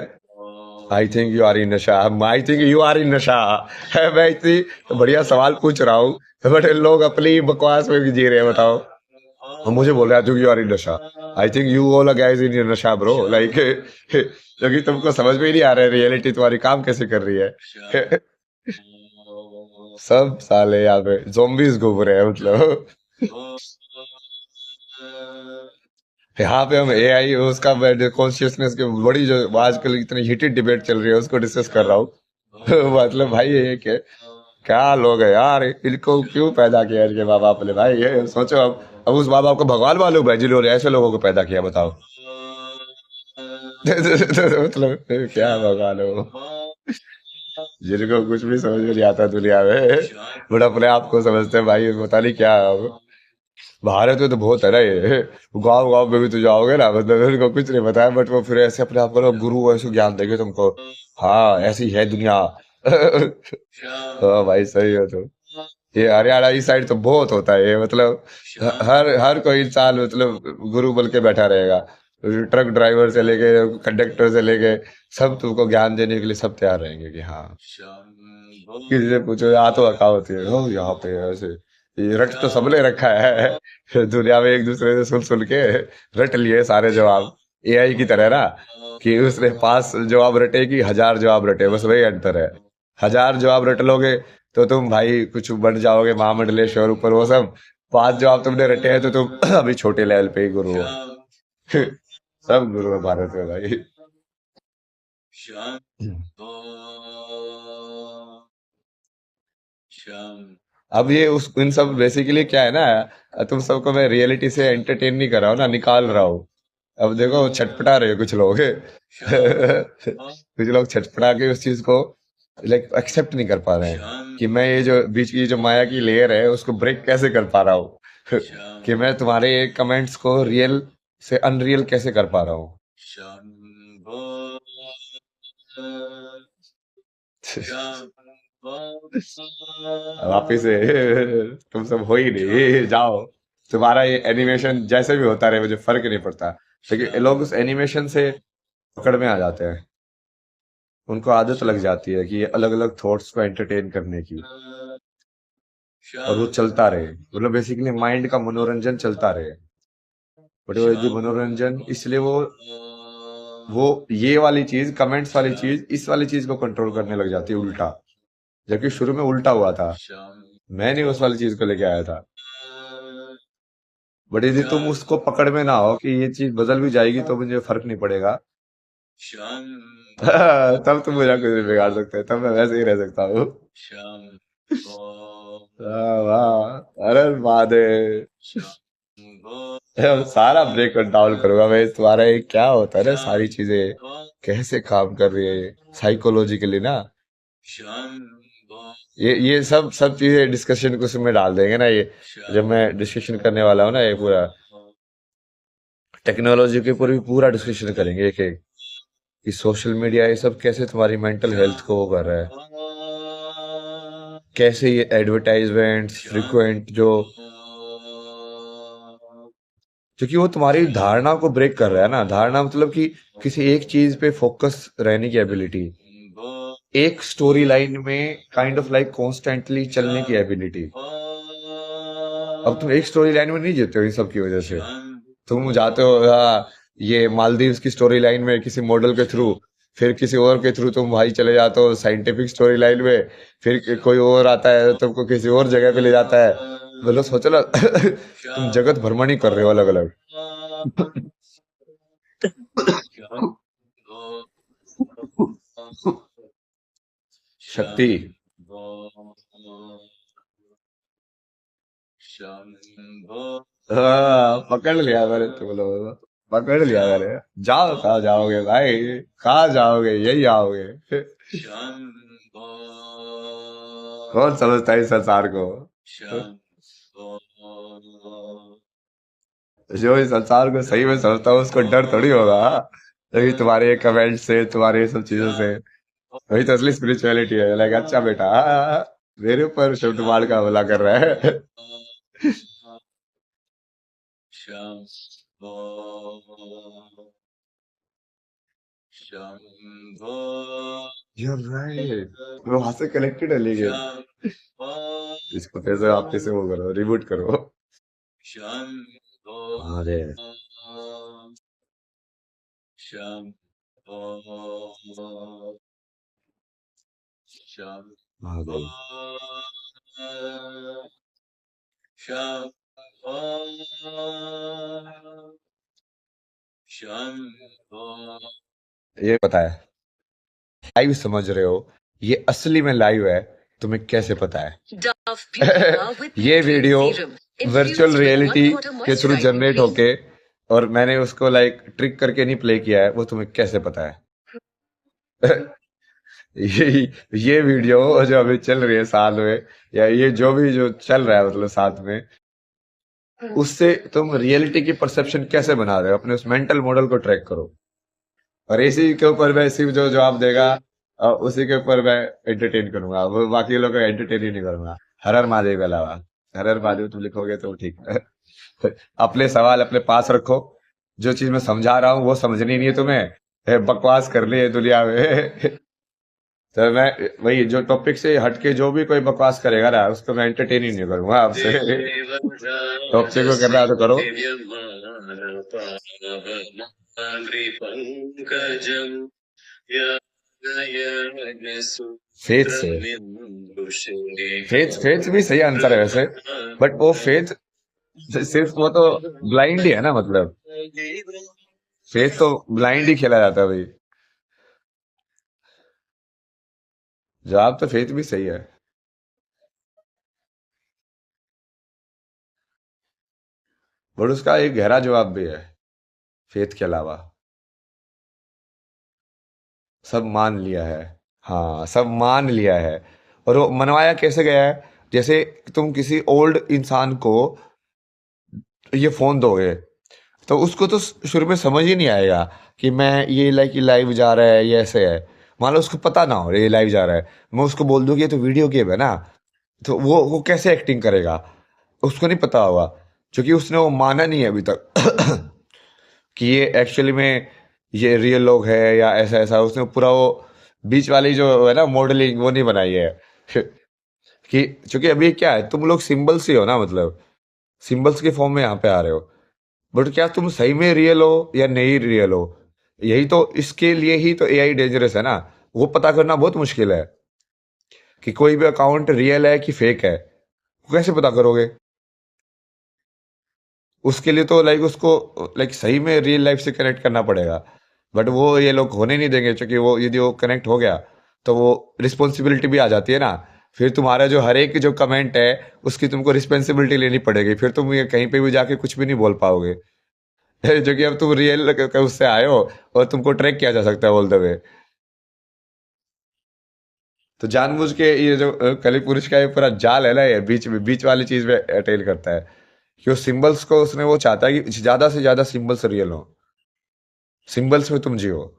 I think you are in नशा, I think you are in नशा है। मैं इतनी बढ़िया सवाल पूछ रहा हूँ, बट लोग अपनी बकवास में भी जी रहे हैं, बताओ। और मुझे बोल रहे हैं यू आर इन नशा। I think you all guys in your नशा ब्रो, लाइक क्योंकि तुमको समझ में ही नहीं आ रहा है रियलिटी तुम्हारी काम कैसे कर रही है। सब साले यहाँ पे zombies घूम रहे हैं, मतलब। यहाँ पे हम एआई उसका कॉन्शियसनेस की बड़ी जो आजकल इतनी हीटेड डिबेट चल रही है उसको डिस्कस कर रहा हूँ। मतलब भाई ये क्या क्या लोग है यार, इनको क्यों पैदा किया इनके माँ बाप ने, भाई ये सोचो। अब उस माँ बाप को भगवान मालूम है जिन्होंने ऐसे लोगों को पैदा किया, बताओ। मतलब क्या भगवान हो जिनको कुछ भी समझ में नहीं आता दुनिया में, बट अपने आप को समझते हैं भाई पता नहीं क्या है। अब भारत में तो बहुत है ना ये, गाँव गाँव में भी तो जाओगे ना, मतलब उनको कुछ नहीं बताया, बट वो फिर ऐसे अपने आप को ना गुरु ऐसे ज्ञान देंगे तुमको। हाँ ऐसी है दुनिया। हाँ भाई सही हो तुम। ये हरियाणा इस साइड तो बहुत होता है ये, मतलब हर हर कोई इंसान मतलब गुरु बन के बैठा रहेगा। ट्रक ड्राइवर से लेके कंडक्टर से लेके सब तुमको ज्ञान देने के लिए सब तैयार रहेंगे कि हाँ। किसी से पूछो यहाँ तो अका होती है, हो यहाँ पे ऐसे ये रट तो सबने रखा है। दुनिया में एक दूसरे से सुन सुन के रट लिए सारे जवाब, एआई की तरह ना, कि उसने 5 जवाब रटे कि 1000 जवाब रटे, बस वही अंतर है। 1000 जवाब रट लोगे तो तुम भाई कुछ बन जाओगे महामंडलेश्वर ऊपर वो सब। 5 जवाब तुमने रटे हैं तो तुम अभी छोटे लेवल पे ही गुरु हो। सब गुरु है भारत में भाई। अब ये उस इन सब बेसिकली क्या है ना, तुम सबको मैं रियलिटी से एंटरटेन नहीं कर रहा हूँ ना, निकाल रहा हूँ। अब देखो छटपटा रहे हैं कुछ लोग। कुछ लोग छटपटा के उस चीज को लाइक एक्सेप्ट नहीं कर पा रहे हैं कि मैं ये जो बीच की जो माया की लेयर है उसको ब्रेक कैसे कर पा रहा हूँ। कि मैं तुम्हारे कमेंट्स को रियल से अनरियल कैसे कर पा रहा हूँ। वापिस से तुम सब हो ही नहीं, जाओ। तुम्हारा ये एनिमेशन जैसे भी होता रहे मुझे फर्क नहीं पड़ता, लेकिन ये लोग उस एनिमेशन से पकड़ में आ जाते हैं। उनको आदत लग जाती है कि ये अलग अलग थॉट्स को एंटरटेन करने की, और वो चलता रहे, मतलब बेसिकली माइंड का मनोरंजन चलता रहे। बट वो यदि मनोरंजन इसलिए वो ये वाली चीज, कमेंट्स वाली चीज, इस वाली चीज को कंट्रोल करने लग जाती है उल्टा, जबकि शुरू में उल्टा हुआ था। मैं नहीं उस वाली चीज को लेके आया था। बट यदि तुम उसको पकड़ में ना हो कि ये चीज बदल भी जाएगी तो मुझे फर्क नहीं पड़ेगा, तब तुम मुझे कुछ नहीं बिगाड़ सकते, तब मैं वैसे ही रह सकता हूँ। वाह, अरे महादेव। अब सारा ब्रेक डाउन करूंगा मैं, तुम्हारा ये क्या होता है ना, सारी चीजें कैसे काम कर रही है साइकोलॉजिकली ना। ये सब सब चीजें डिस्कशन को उसमें डाल देंगे ना, ये जब मैं डिस्कशन करने वाला हूँ ना, ये पूरा टेक्नोलॉजी के ऊपर भी पूरा डिस्कशन करेंगे एक एक, कि सोशल मीडिया ये सब कैसे तुम्हारी मेंटल हेल्थ को वो कर रहा है, कैसे ये एडवर्टाइजमेंट्स फ्रिक्वेंट जो, क्योंकि वो तुम्हारी धारणा को ब्रेक कर रहा है ना। धारणा मतलब कि किसी एक चीज पे फोकस रहने की एबिलिटी, एक स्टोरी लाइन में काइंड ऑफ लाइक कॉन्स्टेंटली चलने की एबिलिटी। अब तुम एक स्टोरी लाइन में नहीं जीते हो इन सब की वजह से। तुम जाते हो ये मालदीव्स की स्टोरी लाइन में किसी मॉडल के थ्रू, फिर किसी और के थ्रू तुम भाई चले जाते हो साइंटिफिक स्टोरी लाइन में, फिर कोई और आता है तुमको किसी और जगह पे ले जाता है। मतलब सोचो ना, तुम जगत भ्रमण ही कर रहे हो अलग अलग। शक्ति। पकड़ लिया मैंने तुम लोगों को, पकड़ लिया मैंने। जाओ, कहाँ जाओगे भाई, कहाँ जाओगे, यही आओगे। कौन समझता है इस संसार को, जो इस संसार को सही में समझता हो उसको डर थोड़ी होगा। लेकिन तुम्हारे कमेंट से, तुम्हारे ये सब चीजों से, वही तो असली स्पिरिचुअलिटी है। लाइक अच्छा बेटा, मेरे ऊपर शब्द बाढ़ का हमला कर रहा है। Shambho Shambho You're right. वो वहां से कनेक्टेड है लेकिन शम्भो इसको फिर से आप कैसे वो करो, रिबूट करो। शम्भो अरे शम्भो शम्भो महादेव। शम्भो शम्भो ये पता है, लाइव समझ रहे हो, ये असली में लाइव है, तुम्हें कैसे पता है? Dove Beauty Bar with ये Nutrient video Serum. Infused virtual with reality 1 quarter के थ्रू moisturizing जनरेट cream. होके, और मैंने उसको लाइक ट्रिक करके नहीं प्ले किया है, वो तुम्हें कैसे पता है? ये वीडियो जो अभी चल रही है साथ में, या ये जो भी जो चल रहा है मतलब साथ में, उससे तुम रियलिटी की परसेप्शन कैसे बना रहे हो? अपने उस मेंटल मॉडल को ट्रैक करो, और इसी के ऊपर मैं सिर्फ जो जवाब देगा उसी के ऊपर मैं एंटरटेन करूंगा, वो बाकी लोगों को एंटरटेन ही नहीं करूंगा, हर हर महादेव के अलावा। हर हर महादेव तुम लिखोगे तो ठीक है। अपने सवाल अपने पास रखो, जो चीज मैं समझा रहा हूँ वो समझनी नहीं है तुम्हें, बकवास करनी है दुनिया में। तो मैं वही जो टॉपिक से हटके जो भी कोई बकवास करेगा ना, उसको मैं एंटरटेन ही नहीं करूंगा आपसे। टॉपिक को करना है तो करो। फेथ से, फेथ भी सही आंसर है वैसे, बट वो फेथ सिर्फ वो तो ब्लाइंड ही है ना, मतलब फेथ तो ब्लाइंड ही खेला जाता है भाई। जवाब तो फेथ भी सही है, बट उसका एक गहरा जवाब भी है फेथ के अलावा। सब मान लिया है, हाँ सब मान लिया है। और वो मनवाया कैसे गया है? जैसे तुम किसी ओल्ड इंसान को ये फोन दोगे, तो उसको तो शुरू में समझ ही नहीं आएगा कि मैं ये लाइव जा रहा है, ये ऐसे है। मान लो उसको पता ना हो ये लाइव जा रहा है, मैं उसको बोल दूं कि ये तो वीडियो गेम है ना, तो वो कैसे एक्टिंग करेगा? उसको नहीं पता होगा, क्योंकि उसने वो माना नहीं है अभी तक कि ये एक्चुअली में ये रियल लोग है या ऐसा ऐसा। उसने पूरा वो बीच वाली जो है ना मॉडलिंग, वो नहीं बनाई है। कि क्योंकि अभी क्या है, तुम लोग सिंबल्स ही हो ना, मतलब सिंबल्स के फॉर्म में यहाँ पे आ रहे हो, बट क्या तुम सही में रियल हो या नहीं रियल हो? यही तो, इसके लिए ही तो एआई डेंजरस है ना। वो पता करना बहुत मुश्किल है कि कोई भी अकाउंट रियल है कि फेक है, वो कैसे पता करोगे? उसके लिए तो लाइक उसको लाइक सही में रियल लाइफ से कनेक्ट करना पड़ेगा, बट वो ये लोग होने नहीं देंगे, क्योंकि वो यदि वो कनेक्ट हो गया तो वो रिस्पॉन्सिबिलिटी भी आ जाती है ना। फिर तुम्हारा जो हर एक जो कमेंट है उसकी तुमको रिस्पॉन्सिबिलिटी लेनी पड़ेगी, फिर तुम ये कहीं पे भी जाके कुछ भी नहीं बोल पाओगे। जो कि अब तुम रियल उससे आए हो, और तुमको ट्रैक किया जा सकता है ऑल द वे। तो जानबूझ के ये जो कली पुरुष का ये पूरा जाल है ना, ये बीच वाली चीज में अटेल करता है कि वो सिंबल्स को उसने वो चाहता है कि ज्यादा से ज्यादा सिंबल्स रियल हो, सिंबल्स में तुम जियो,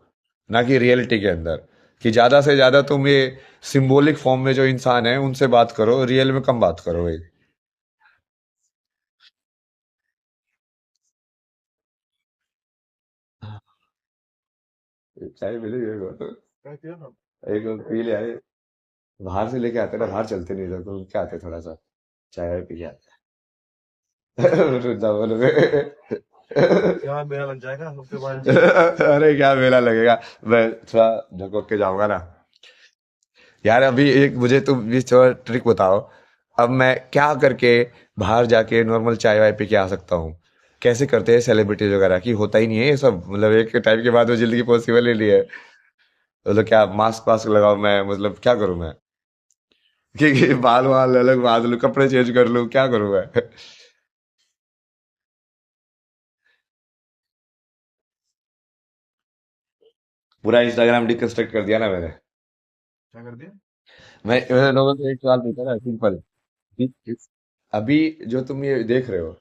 ना कि रियलिटी के अंदर। कि ज्यादा से ज्यादा तुम ये सिंबॉलिक फॉर्म में जो इंसान है उनसे बात करो, रियल में कम बात करो भाई। चाय मिली एक एक पी ले आए, बाहर से लेके आते ना, बाहर चलते नहीं तो क्या आते थोड़ा सा चाय वाय पी के आते वृंदावन में। क्या मेरा लग जाएगा सबके बाद। अरे क्या मेला लगेगा, मैं थोड़ा झकोक के जाऊंगा ना यार। अभी एक मुझे तुम भी थोड़ा ट्रिक बताओ, अब मैं क्या करके बाहर जाके नॉर्मल चाय वाय पी के आ सकता हूँ? कैसे करते हैं सेलिब्रिटीज वगैरह की? होता ही नहीं है ये सब, मतलब एक टाइम के बाद वो जिंदगी पॉसिबल ही नहीं है। मतलब क्या मास्क वास्क लगाऊं मैं, मतलब क्या करूं मैं? कि बाल वाल अलग बांध लूं, कपड़े चेंज कर लूं, क्या करूं मैं? पूरा इंस्टाग्राम डिकंस्ट्रक्ट कर दिया ना मैंने। क्या कर दिया? मैंने लोगों से एक सवाल पूछा ना, सिंपल। अभी जो तुम ये देख रहे हो,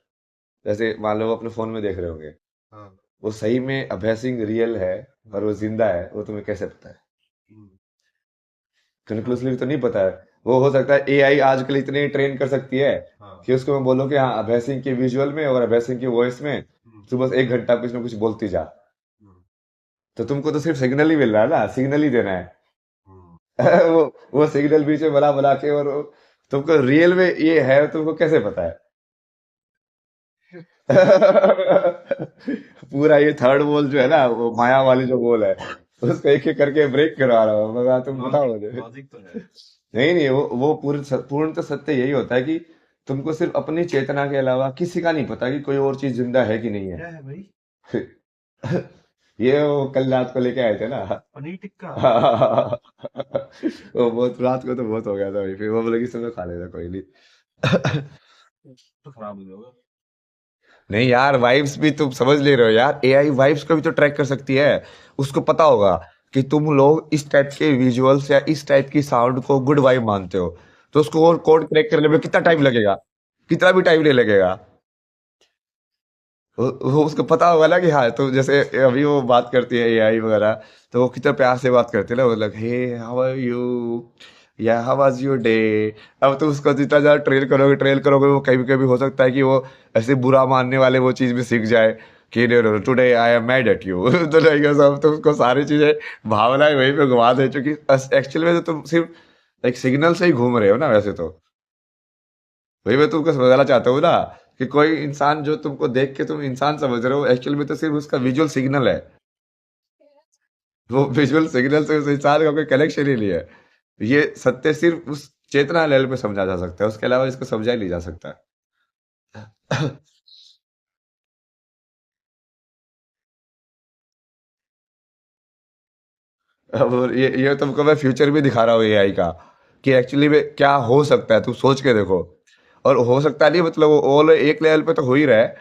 जैसे मान लो अपने फोन में देख रहे होंगे, हाँ। वो सही में अभय सिंह रियल है और वो जिंदा है, वो तुम्हें कैसे पता है? हम्म। कंक्लूसिवली तो नहीं पता है। वो हो सकता है एआई आजकल इतने ट्रेन कर सकती है हाँ कि उसको मैं बोलूँ कि हाँ अभय सिंह के विजुअल में और अभय सिंह की वॉइस में तू बस 1 घंटा कुछ ना कुछ बोलती जा, हम्म, तो तुमको तो सिर्फ सिग्नल ही मिल रहा है ना, सिग्नल ही देना है। हम्म। वो वो सिग्नल बीच में बना बना के, और तुमको रियल में ये है तुमको कैसे पता है? पूरा ये थर्ड वॉल जो है ना, वो माया वाली जो वॉल है, उसको एक एक करके ब्रेक करवा रहा हूँ, मगर तुम बताओ लॉजिक मुझे। लॉजिक तो है। नहीं नहीं, वो पूर्ण तो सत्य यही होता है कि तुमको सिर्फ अपनी चेतना के अलावा किसी का नहीं पता कि कोई और चीज जिंदा है कि नहीं क्या है भाई? है। ये वो कल रात को लेके आए थे ना। पनीर टिक्का। वो बहुत रात को तो बहुत हो गया था भाई, फिर वो बोले कि सुबह खा लेना कोई नहीं। तो खराब हो जाएगा। नहीं यार, वाइब्स भी तुम समझ ले रहे हो यार, एआई वाइब्स को भी तो ट्रैक कर सकती है। उसको पता होगा कि तुम लोग इस टाइप के विजुअल्स या इस टाइप की साउंड को गुड वाइब मानते हो, तो उसको और कोड क्रैक करने में कितना टाइम लगेगा? कितना भी टाइम नहीं लगेगा। वो उसको पता होगा ना कि हाँ, तो जैसे अभी वो बात करती है एआई वगैरह, तो वो कितना प्यार से बात करती है ना, मतलब हे हाउ आर यू, या हाउ वाज योर डे। अब तो उसको जितना ज्यादा ट्रेल करोगे, वो कभी कभी हो सकता है कि वो ऐसे बुरा मानने वाले वो चीज भी सीख जाए कि today I am mad at you. तो नहीं सब, तो उसको सारी चीजें भावनाएं वहीं पे घुमा दे, चूंकि एक्चुअल में तो तुम सिर्फ एक सिग्नल से ही घूम रहे हो ना वैसे तो। वही मैं तुमको समझाना चाहता हूँ ना, कि कोई इंसान जो तुमको देख के तुम इंसान समझ रहे हो, एक्चुअल में तो सिर्फ उसका विजुअल सिग्नल है। वो विजुअल सिग्नल से उस इंसान का कोई कनेक्शन ही नहीं है। ये सत्य सिर्फ उस चेतना लेवल पे समझा जा सकता है, उसके अलावा इसको समझा ही नहीं जा सकता। अब ये तुमको मैं फ्यूचर भी दिखा रहा हूँ एआई का, कि एक्चुअली में क्या हो सकता है, तुम सोच के देखो। और हो सकता नहीं मतलब, वो एक लेवल पे तो हो ही रहा है।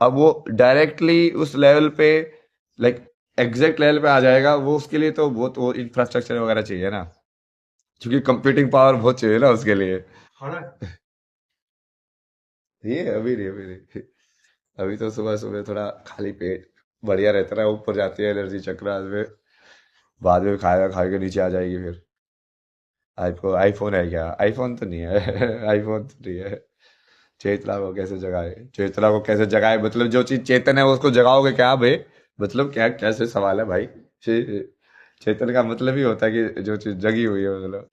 अब वो डायरेक्टली उस लेवल पे, लाइक एग्जैक्ट लेवल पे आ जाएगा वो, उसके लिए तो बहुत वो इंफ्रास्ट्रक्चर वगैरह चाहिए ना, क्योंकि कंप्यूटिंग पावर बहुत चाहिए ना उसके लिए। खाना है? ये अभी नहीं, अभी नहीं। अभी तो सुबह सुबह थोड़ा खाली पेट बढ़िया रहता है, ऊपर जाती है एनर्जी चक्र में, बाद में खाएगा, खा के नीचे आ जाएगी फिर। आईफोन आईफोन है क्या? आईफोन तो नहीं है। आईफोन तो नहीं है। चेतना को कैसे जगाए, चेतना को कैसे जगाए, मतलब जो चीज चेतन है वो उसको जगाओगे क्या भाई? मतलब क्या, कैसे सवाल है भाई? चेतन का मतलब ही होता है कि जो चीज जगी हुई है मतलब।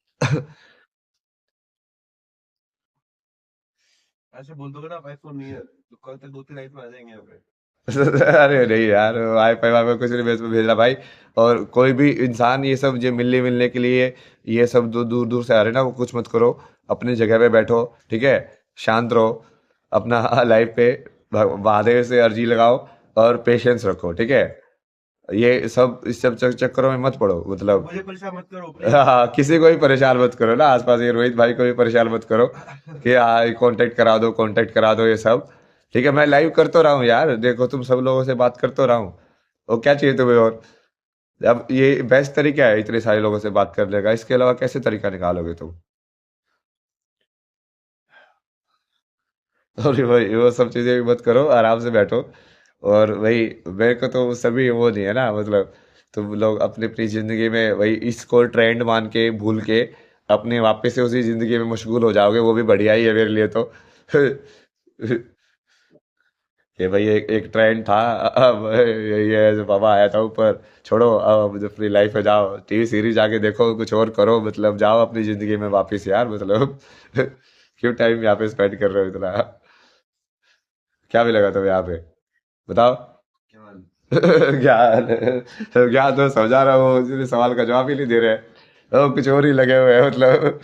ऐसे बोल दोगे ना आईफोन नहीं है तो कल तक 2-3 आईफोन आ जाएंगे यहाँ पे। अरे नहीं यार, वाई फाई वाई कुछ नहीं भेज रहा भाई। और कोई भी इंसान ये सब जो मिलने मिलने के लिए ये सब दूर दूर दूर से आ रहे हैं ना, वो कुछ मत करो। अपनी जगह पे बैठो, ठीक है, शांत रहो, अपना लाइफ पे महादेव से अर्जी लगाओ, और पेशेंस रखो, ठीक है। ये सब इस सब चक्करों में मत पड़ो मतलब। मुझे परेशान मत करो प्लीज। हाँ, किसी को भी परेशान मत करो ना, आसपास ये रोहित भाई को भी परेशान मत करो कि हाँ कांटेक्ट करा दो, कांटेक्ट करा दो, ये सब। ठीक है, मैं लाइव कर तो रहा हूँ यार, देखो तुम सब लोगों से बात कर तो रहा हूँ। और क्या चाहिए तुम्हें और? अब ये बेस्ट तरीका है इतने सारे लोगों से बात करने का, इसके अलावा कैसे तरीका निकालोगे तुम? और वही वो सब चीजें भी मत करो, आराम से बैठो। और वही, मेरे को तो सभी वो नहीं है ना मतलब, तुम लोग अपनी अपनी जिंदगी में वही इसको ट्रेंड मान के भूल के अपने वापस से उसी जिंदगी में मशगूल हो जाओगे, वो भी बढ़िया ही है मेरे लिए तो। कि भाई एक ट्रेंड था, अब ये जो बाबा आया था ऊपर, छोड़ो अब जो फ्री लाइफ में जाओ, टीवी सीरीज आके देखो, कुछ और करो, मतलब जाओ अपनी जिंदगी में वापस यार मतलब। क्यों टाइम यहाँ पे स्पेंड कर रहे हो इतना? क्या भी लगा तुम्हें यहाँ पे, बताओ। क्या हाल? ज्ञान, ज्ञान तो समझा रहा हूँ, इसलिए सवाल का जवाब ही नहीं दे रहे। कुछ और ही लगे हुए हैं मतलब।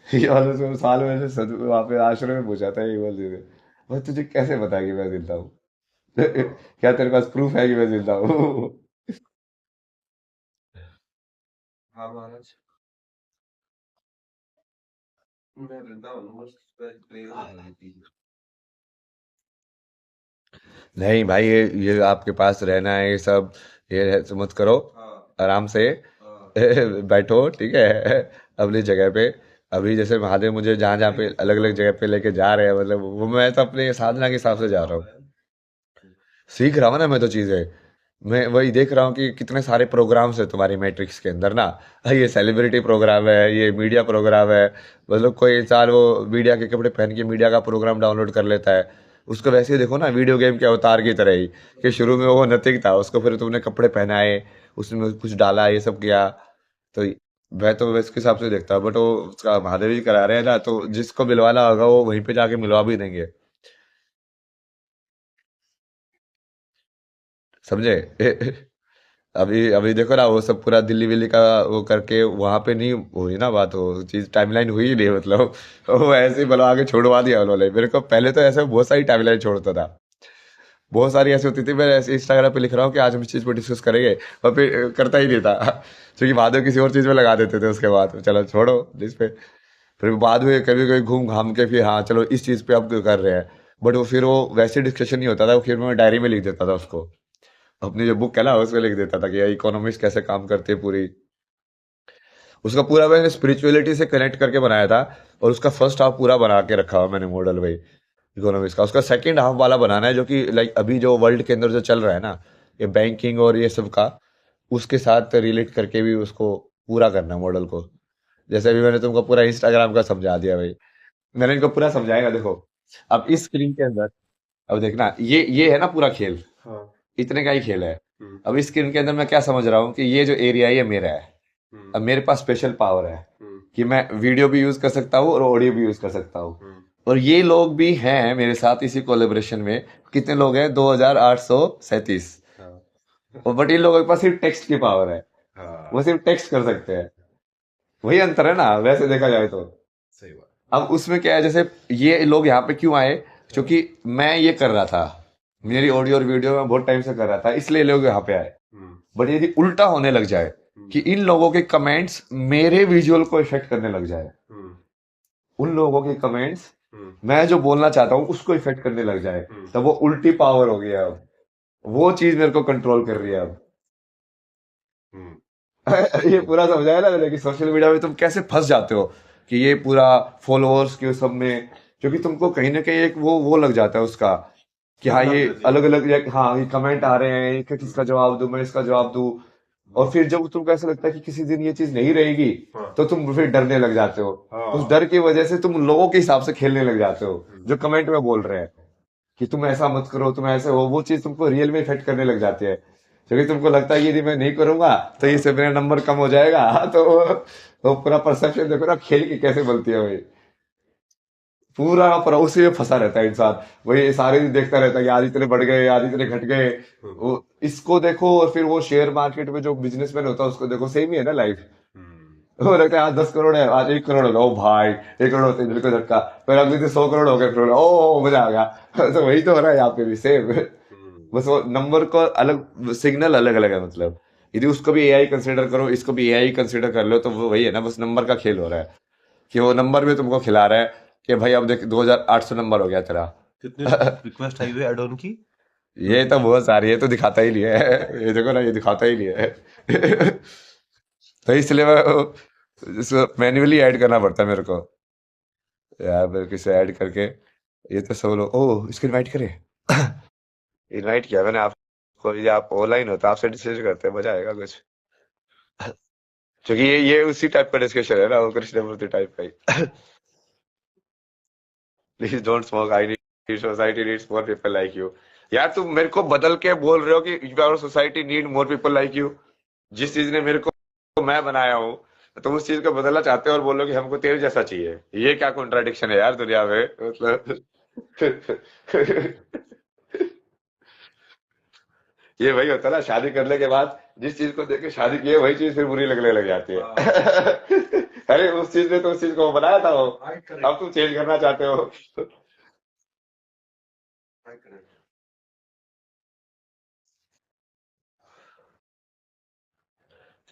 ये वाले तो साल में से वहां पे आश्रम में पूछा था, ये बोल देते भाई तुझे कैसे पता है कि मैं जिंदा हूँ? क्या तेरे पास प्रूफ है कि मैं जिंदा हूँ? हाँ महाराज। मैं रहता हूँ बस प्रेयर लगा देती है। नहीं भाई, ये आपके पास रहना है ये सब, तो मत करो। हाँ आराम से हाँ। बैठो, ठीक है, अपनी जगह पे। अभी जैसे महादेव मुझे जहाँ जहाँ पे अलग अलग जगह पे लेके जा रहे हैं, मतलब वो मैं तो अपने साधना के हिसाब से जा रहा हूँ। हाँ, सीख रहा हूँ ना मैं तो चीजें। मैं वही देख रहा हूँ कि कितने सारे प्रोग्राम्स है तुम्हारी मैट्रिक्स के अंदर ना। ये सेलिब्रिटी प्रोग्राम है, ये मीडिया प्रोग्राम है। मतलब कोई इंसान वो मीडिया के कपड़े पहन के मीडिया का प्रोग्राम डाउनलोड कर लेता है। उसको वैसे ही देखो ना, वीडियो गेम के अवतार की तरह ही, कि शुरू में वो नथिंग था, उसको फिर तुमने कपड़े पहनाए, उसमें कुछ डाला, ये सब किया। तो मैं तो इसके हिसाब से देखता हूँ, बट वो उसका महादेव जी करा रहे हैं ना, तो जिसको मिलवाना होगा वो वहीं पे जाके मिलवा भी देंगे। समझे? अभी अभी देखो ना, वो सब पूरा दिल्ली विल्ली का वो करके वहां पे नहीं हुई ना बात, वो चीज टाइमलाइन हुई ही नहीं, मतलब वो ऐसे ही बुलवा के छोड़वा दिया उन्होंने मेरे को। पहले तो ऐसे बहुत सारी टाइमलाइन छोड़ता था, बहुत सारी ऐसी होती थी। मैं ऐसे इंस्टाग्राम पे लिख रहा हूँ कि आज हम इस चीज पर डिस्कस करेंगे, और फिर करता ही नहीं था। क्योंकि बाद में किसी और चीज में लगा देते थे, उसके बाद चलो छोड़ो इस पे। फिर बाद में कभी कभी घूम घाम के फिर हाँ चलो इस चीज पे अब कर रहे हैं। बट वो फिर वो वैसे डिस्कशन नहीं होता था, वो फिर मैं डायरी में लिख देता था उसको, अपनी जो बुक है ना उसमें लिख देता था कि इकोनॉमिक्स कैसे काम करती है पूरी। उसका पूरा मैंने स्पिरिचुअलिटी से कनेक्ट करके बनाया था। और उसका फर्स्ट हाफ पूरा बना के रखा हुआ मैंने मॉडल भाई, इकोनॉमिक्स का। उसका सेकंड हाफ वाला बनाना है, जो कि लाइक अभी जो वर्ल्ड के अंदर जो चल रहा है ना, ये बैंकिंग और ये सब का, उसके साथ रिलेट करके भी उसको पूरा करना है मॉडल को। जैसे अभी मैंने तुमको पूरा इंस्टाग्राम का समझा दिया भाई, मैंने इनको पूरा समझाएगा देखो। अब इस स्क्रीन के अंदर, अब देखना, ये है ना पूरा खेल, हाँ। इतने का ही खेल है। हम्म। अब इस स्क्रीन के अंदर मैं क्या समझ रहा हूँ कि ये जो एरिया है ये मेरा है। अब हम्म। मेरे पास स्पेशल पावर है हम्म। कि मैं वीडियो भी यूज कर सकता हूँ और ऑडियो भी यूज कर सकता हूँ। हम्म। और ये लोग भी हैं मेरे साथ इसी कोलेब्रेशन में। कितने लोग हैं? 2837। हाँ। और बट इन लोगों के पास सिर्फ टेक्स्ट की पावर है, हाँ। वो सिर्फ टेक्स्ट कर सकते हैं। वही अंतर है ना वैसे देखा जाए तो। सही बात। अब उसमें क्या है, जैसे ये लोग यहाँ पे क्यों आए? क्योंकि मैं ये कर रहा था, मेरी ऑडियो और वीडियो में बहुत टाइम से कर रहा था, इसलिए लोग यहाँ पे आए। हम्म। बट यदि उल्टा होने लग जाए कि इन लोगों के कमेंट्स मेरे विजुअल को इफेक्ट करने लग जाए, हम्म। उन लोगों के कमेंट्स हम्म। मैं जो बोलना चाहता हूँ उसको इफेक्ट करने लग जाए, तब वो उल्टी पावर हो गया। अब वो चीज मेरे को कंट्रोल कर रही है अब। हम्म। ये पूरा समझाया ना मैंने कि सोशल मीडिया में तुम कैसे फंस जाते हो, कि ये पूरा फॉलोअर्स के सब में, क्योंकि तुमको कहीं ना कहीं एक वो लग जाता है उसका, कि हाँ ये अलग अलग, हाँ ये कमेंट आ रहे हैं, कि किसका जवाब दूं, मैं इसका जवाब दूं। और फिर जब तुमको ऐसा लगता है कि किसी दिन ये चीज नहीं रहेगी, हाँ। तो तुम फिर डरने लग जाते हो। हाँ। उस डर की वजह से तुम लोगों के हिसाब से खेलने लग जाते हो, जो कमेंट में बोल रहे हैं कि तुम ऐसा मत करो, तुम ऐसे हो। वो चीज तुमको रियल में इफेक्ट करने लग जाती है, क्योंकि तुमको लगता है कि यदि मैं नहीं करूंगा तो इससे मेरा नंबर कम हो जाएगा। तो पूरा परसेप्शन देखो ना खेल की कैसे बनती है भाई। पूरा का पूरा उसी में फंसा रहता है इंसान। वही सारे दिन देखता रहता है कि आज इतने बढ़ गए, आज इतने घट गए। वो इसको देखो, और फिर वो शेयर मार्केट में जो बिजनेसमैन होता है उसको देखो, सेम ही है ना लाइफ। वो लगता है आज 10 करोड़ है, आज 1 करोड़ हो गया, ओ भाई 1 करोड़ होते हैं दिल को झटका। फिर अगले दिन 100 करोड़ हो गए, फिर ओ मजा आ गया। तो वही तो हो रहा है यहाँ पे भी सेम। बस वो नंबर को अलग, सिग्नल अलग अलग है मतलब। यदि उसको भी एआई कंसिडर करो, इसको भी एआई कंसिडर कर लो, तो वो वही है ना, बस नंबर का खेल हो रहा है। कि वो नंबर भी तुमको खिला रहा है कि भाई अब देख 2800 नंबर हो गया तेरा। कितनी रिक्वेस्ट आई हुई एड ऑन की? ये तो बहुत सारी है, तो दिखाता ही नहीं है। ये देखो ना, ये दिखाता ही नहीं है। तो इसलिए मैं मैन्युअली ऐड करना पड़ता है मेरे को यार, मेरे किसे ऐड करके। ये तो सब लोग, ओह इसको इनवाइट करें। इनवाइट किया मैंने आपको, यदि आप ऑनलाइन हो तो आपसे डिस्कस करते हैं, मजा आएगा कुछ। क्योंकि ये उसी टाइप का डिस्कशन है ना, वो कृष्णमूर्ति टाइप का ही। Please don't smoke, I need society needs more people like you. यार तुम मेरे को बदल के बोल रहे हो कि your society need more people like you. जिस चीज ने मेरे को मैं बनाया हूँ, तुम उस चीज को बदलना चाहते हो और बोलो कि हमको तेरे जैसा चाहिए। ये क्या कॉन्ट्राडिक्शन है यार दुनिया में, मतलब। ये वही होता है ना, शादी करने के बाद जिस चीज को देख के शादी की है वही चीज फिर बुरी लगने लग जाती है। अरे उस चीज ने तो उस चीज को बनाया था वो, अब तुम चेंज करना चाहते हो।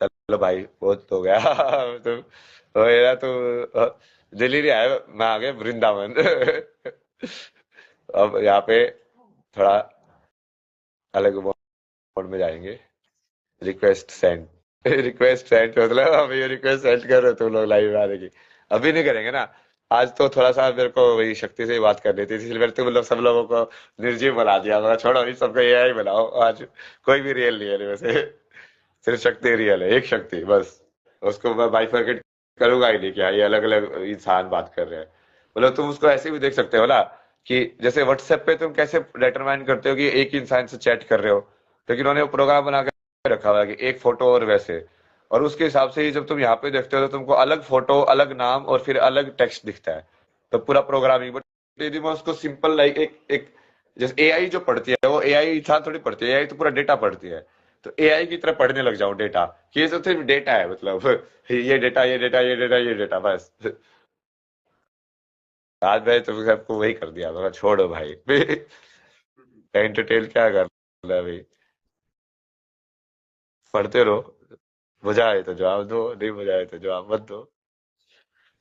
चलो भाई बहुत हो गया। तो मेरा तो दिल्ली नहीं आया, मैं आ गया वृंदावन। अब यहाँ पे थोड़ा अलग मोड में जाएंगे। Request send. रिक्वेस्ट सेंड मतलब अब ये रिक्वेस्ट सेंड कर रहे हो तुम लोग लाइव में आने की। अभी नहीं करेंगे ना, आज तो थोड़ा सा मेरे को वही शक्ति से ही बात करनी थी, इसलिए मेरे तो मतलब सब लोगों को निर्जीव बना दिया। मैं छोड़ो इस सबको एआई बनाओ आज। कोई भी रियल नहीं है इनमें से, सिर्फ शक्ति रियल है, एक शक्ति बस। उसको मैं बाइफरकेट करूंगा ही नहीं कि हाँ ये अलग अलग इंसान बात कर रहे हैं। मतलब तुम उसको ऐसे भी देख सकते हो ना, कि जैसे व्हाट्सएप पे तुम कैसे डिटरमाइन करते हो कि एक इंसान से चैट कर रहे हो, लेकिन उन्होंने वो प्रोग्राम बना के रखा हुआ है कि एक फोटो और वैसे, और उसके हिसाब से ही जब तुम यहाँ पे देखते हो तो तुमको अलग फोटो, अलग नाम और फिर अलग टेक्स्ट दिखता है। तो पूरा प्रोग्रामिंग, बट यदि मैं उसको सिंपल लाइक एक एक जैसे एआई जो पढ़ती है, वो एआई इंसान थोड़ी पढ़ती है, एआई तो पूरा डेटा पढ़ती है। तो एआई की तरह पढ़ने लग जाऊं डेटा, कि ये सब सिर्फ डेटा है मतलब ये डेटा, ये डेटा, ये डेटा, ये डेटा, बस। आज भाई तुम सबको वही कर दिया, मैं छोड़ो भाई एंटरटेन क्या करना है भाई, पढ़ते रहो। मजा आए तो जवाब दो, नहीं मजा आए तो जवाब मत दो।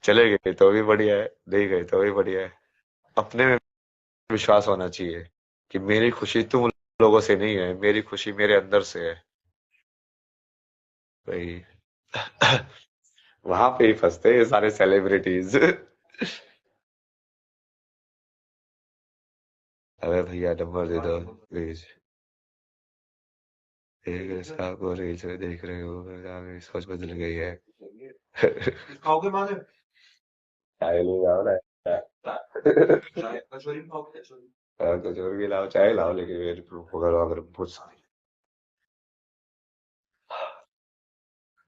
चले गए तो भी बढ़िया है, नहीं गए तो भी बढ़िया है। अपने में विश्वास होना चाहिए कि मेरी खुशी तुम लोगों से नहीं है, मेरी खुशी मेरे अंदर से है भाई। वहां पे ही फंसते हैं ये सारे सेलिब्रिटीज अरे भैया नंबर दे दो प्लीज। एक ऐसा को रील्स में देख रहे हो, मेरी सोच बदल गई है खाओगे मागे? चाय ले जाओ ना चाय कचौरी खाओगे? कचौरी? कुछ और भी लाओ, चाय लाओ, लेकिन मेरे अगर अगर बहुत सारी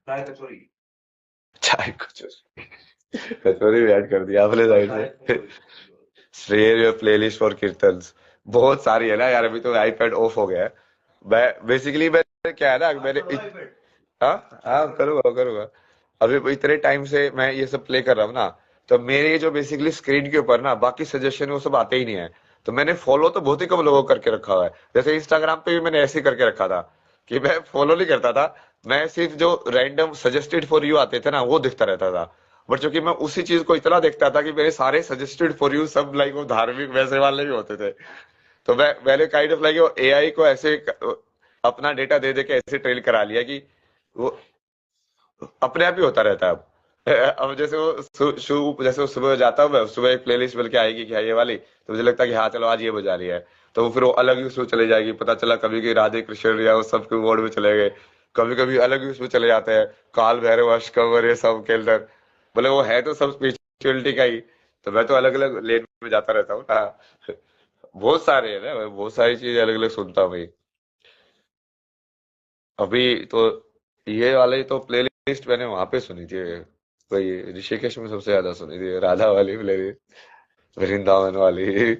चाय कचौरी? चाय कचौरी, कचौरी भी ऐड कर दिया आपने साइड चाय से। कचौरी। Share your playlist for kirtans. बहुत सारी है ना यार, अभी तो आईपैड ऑफ हो गया है। मैं बेसिकली मैं क्या है ना, बात मैंने करो iPad। हाँ हाँ करूंगा करूंगा। अभी इतने टाइम से मैं ये सब प्ले कर रहा हूँ ना, तो मेरे जो बेसिकली स्क्रीन के ऊपर ना बाकी सजेशन वो सब आते ही नहीं है। तो मैंने फॉलो तो बहुत ही कम लोगों को करके रखा हुआ है। जैसे इंस्टाग्राम पे भी मैंने ऐसे ही करके रखा था कि मैं फॉलो नहीं करता था, मैं सिर्फ जो रैंडम सजेस्टेड फॉर यू आते थे ना वो दिखता रहता था। बट चूंकि मैं उसी चीज को इतना देखता था कि मेरे सारे सजेस्टेड फॉर यू सब लाइक वो धार्मिक वैसे वाले भी होते थे। तो मैंने काइंड ऑफ लाइक वो एआई को ऐसे अपना डेटा दे दे के ऐसे ट्रेन करा लिया कि वो अपने आप ही होता रहता है अब। अब जैसे वो जैसे वो सुबह जाता हूँ मैं, सुबह एक प्लेलिस्ट बन के आएगी कि हाँ ये वाली, तो मुझे लगता है कि हाँ चलो आज ये बजा रही है। तो वो फिर वो अलग ही उसमें चले जाएगी, पता चला कभी की राधे कृष्ण या वो सब के मोड में चले गए, कभी कभी अलग ही उसमें चले जाते हैं, काल भैरव अष्टकवर ये सब के अंदर। बोले वो है तो सब स्पिरिचुअलिटी का ही। तो मैं तो अलग अलग लेन में जाता रहता हूँ ना बहुत सारे है ना, बहुत सारी चीजें अलग अलग सुनता हूँ भाई। अभी तो ये वाले तो प्लेलिस्ट मैंने वहां पे सुनी थी, वही ऋषिकेश में सबसे ज्यादा सुनी थी, राधा वाली प्लेलिस्ट, वृंदावन वाली।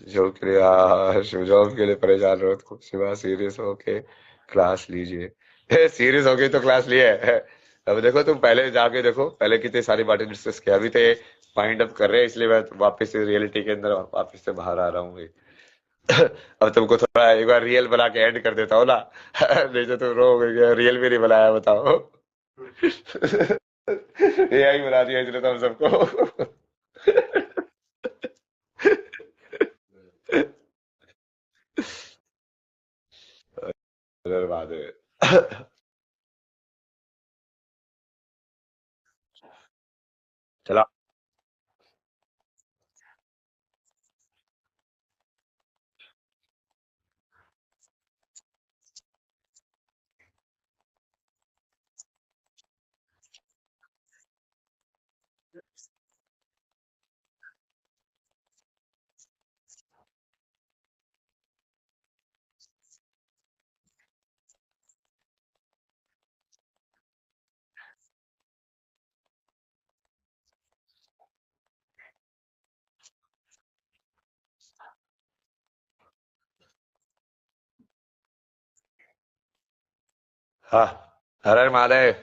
जॉब के लिए परेशान रहो तो सिवा सीरियस होके क्लास लीजिए सीरियस होके तो क्लास लिए है। अब देखो तुम पहले जाके देखो, पहले कितनी सारी बातें डिस्कस किया, अभी तो ये माइंड अप कर रहे हैं, इसलिए मैं वापस से रियलिटी के अंदर वापस से बाहर आ रहा हूँ अब तुमको थोड़ा एक बार रियल बना के एंड कर देता हूँ ना नहीं तो तुम रोओगे रियल भी नहीं बनाया बताओ एआई बना दिया इसने तो हम सबको बर्बाद है चला। हाँ, हर हर महादेव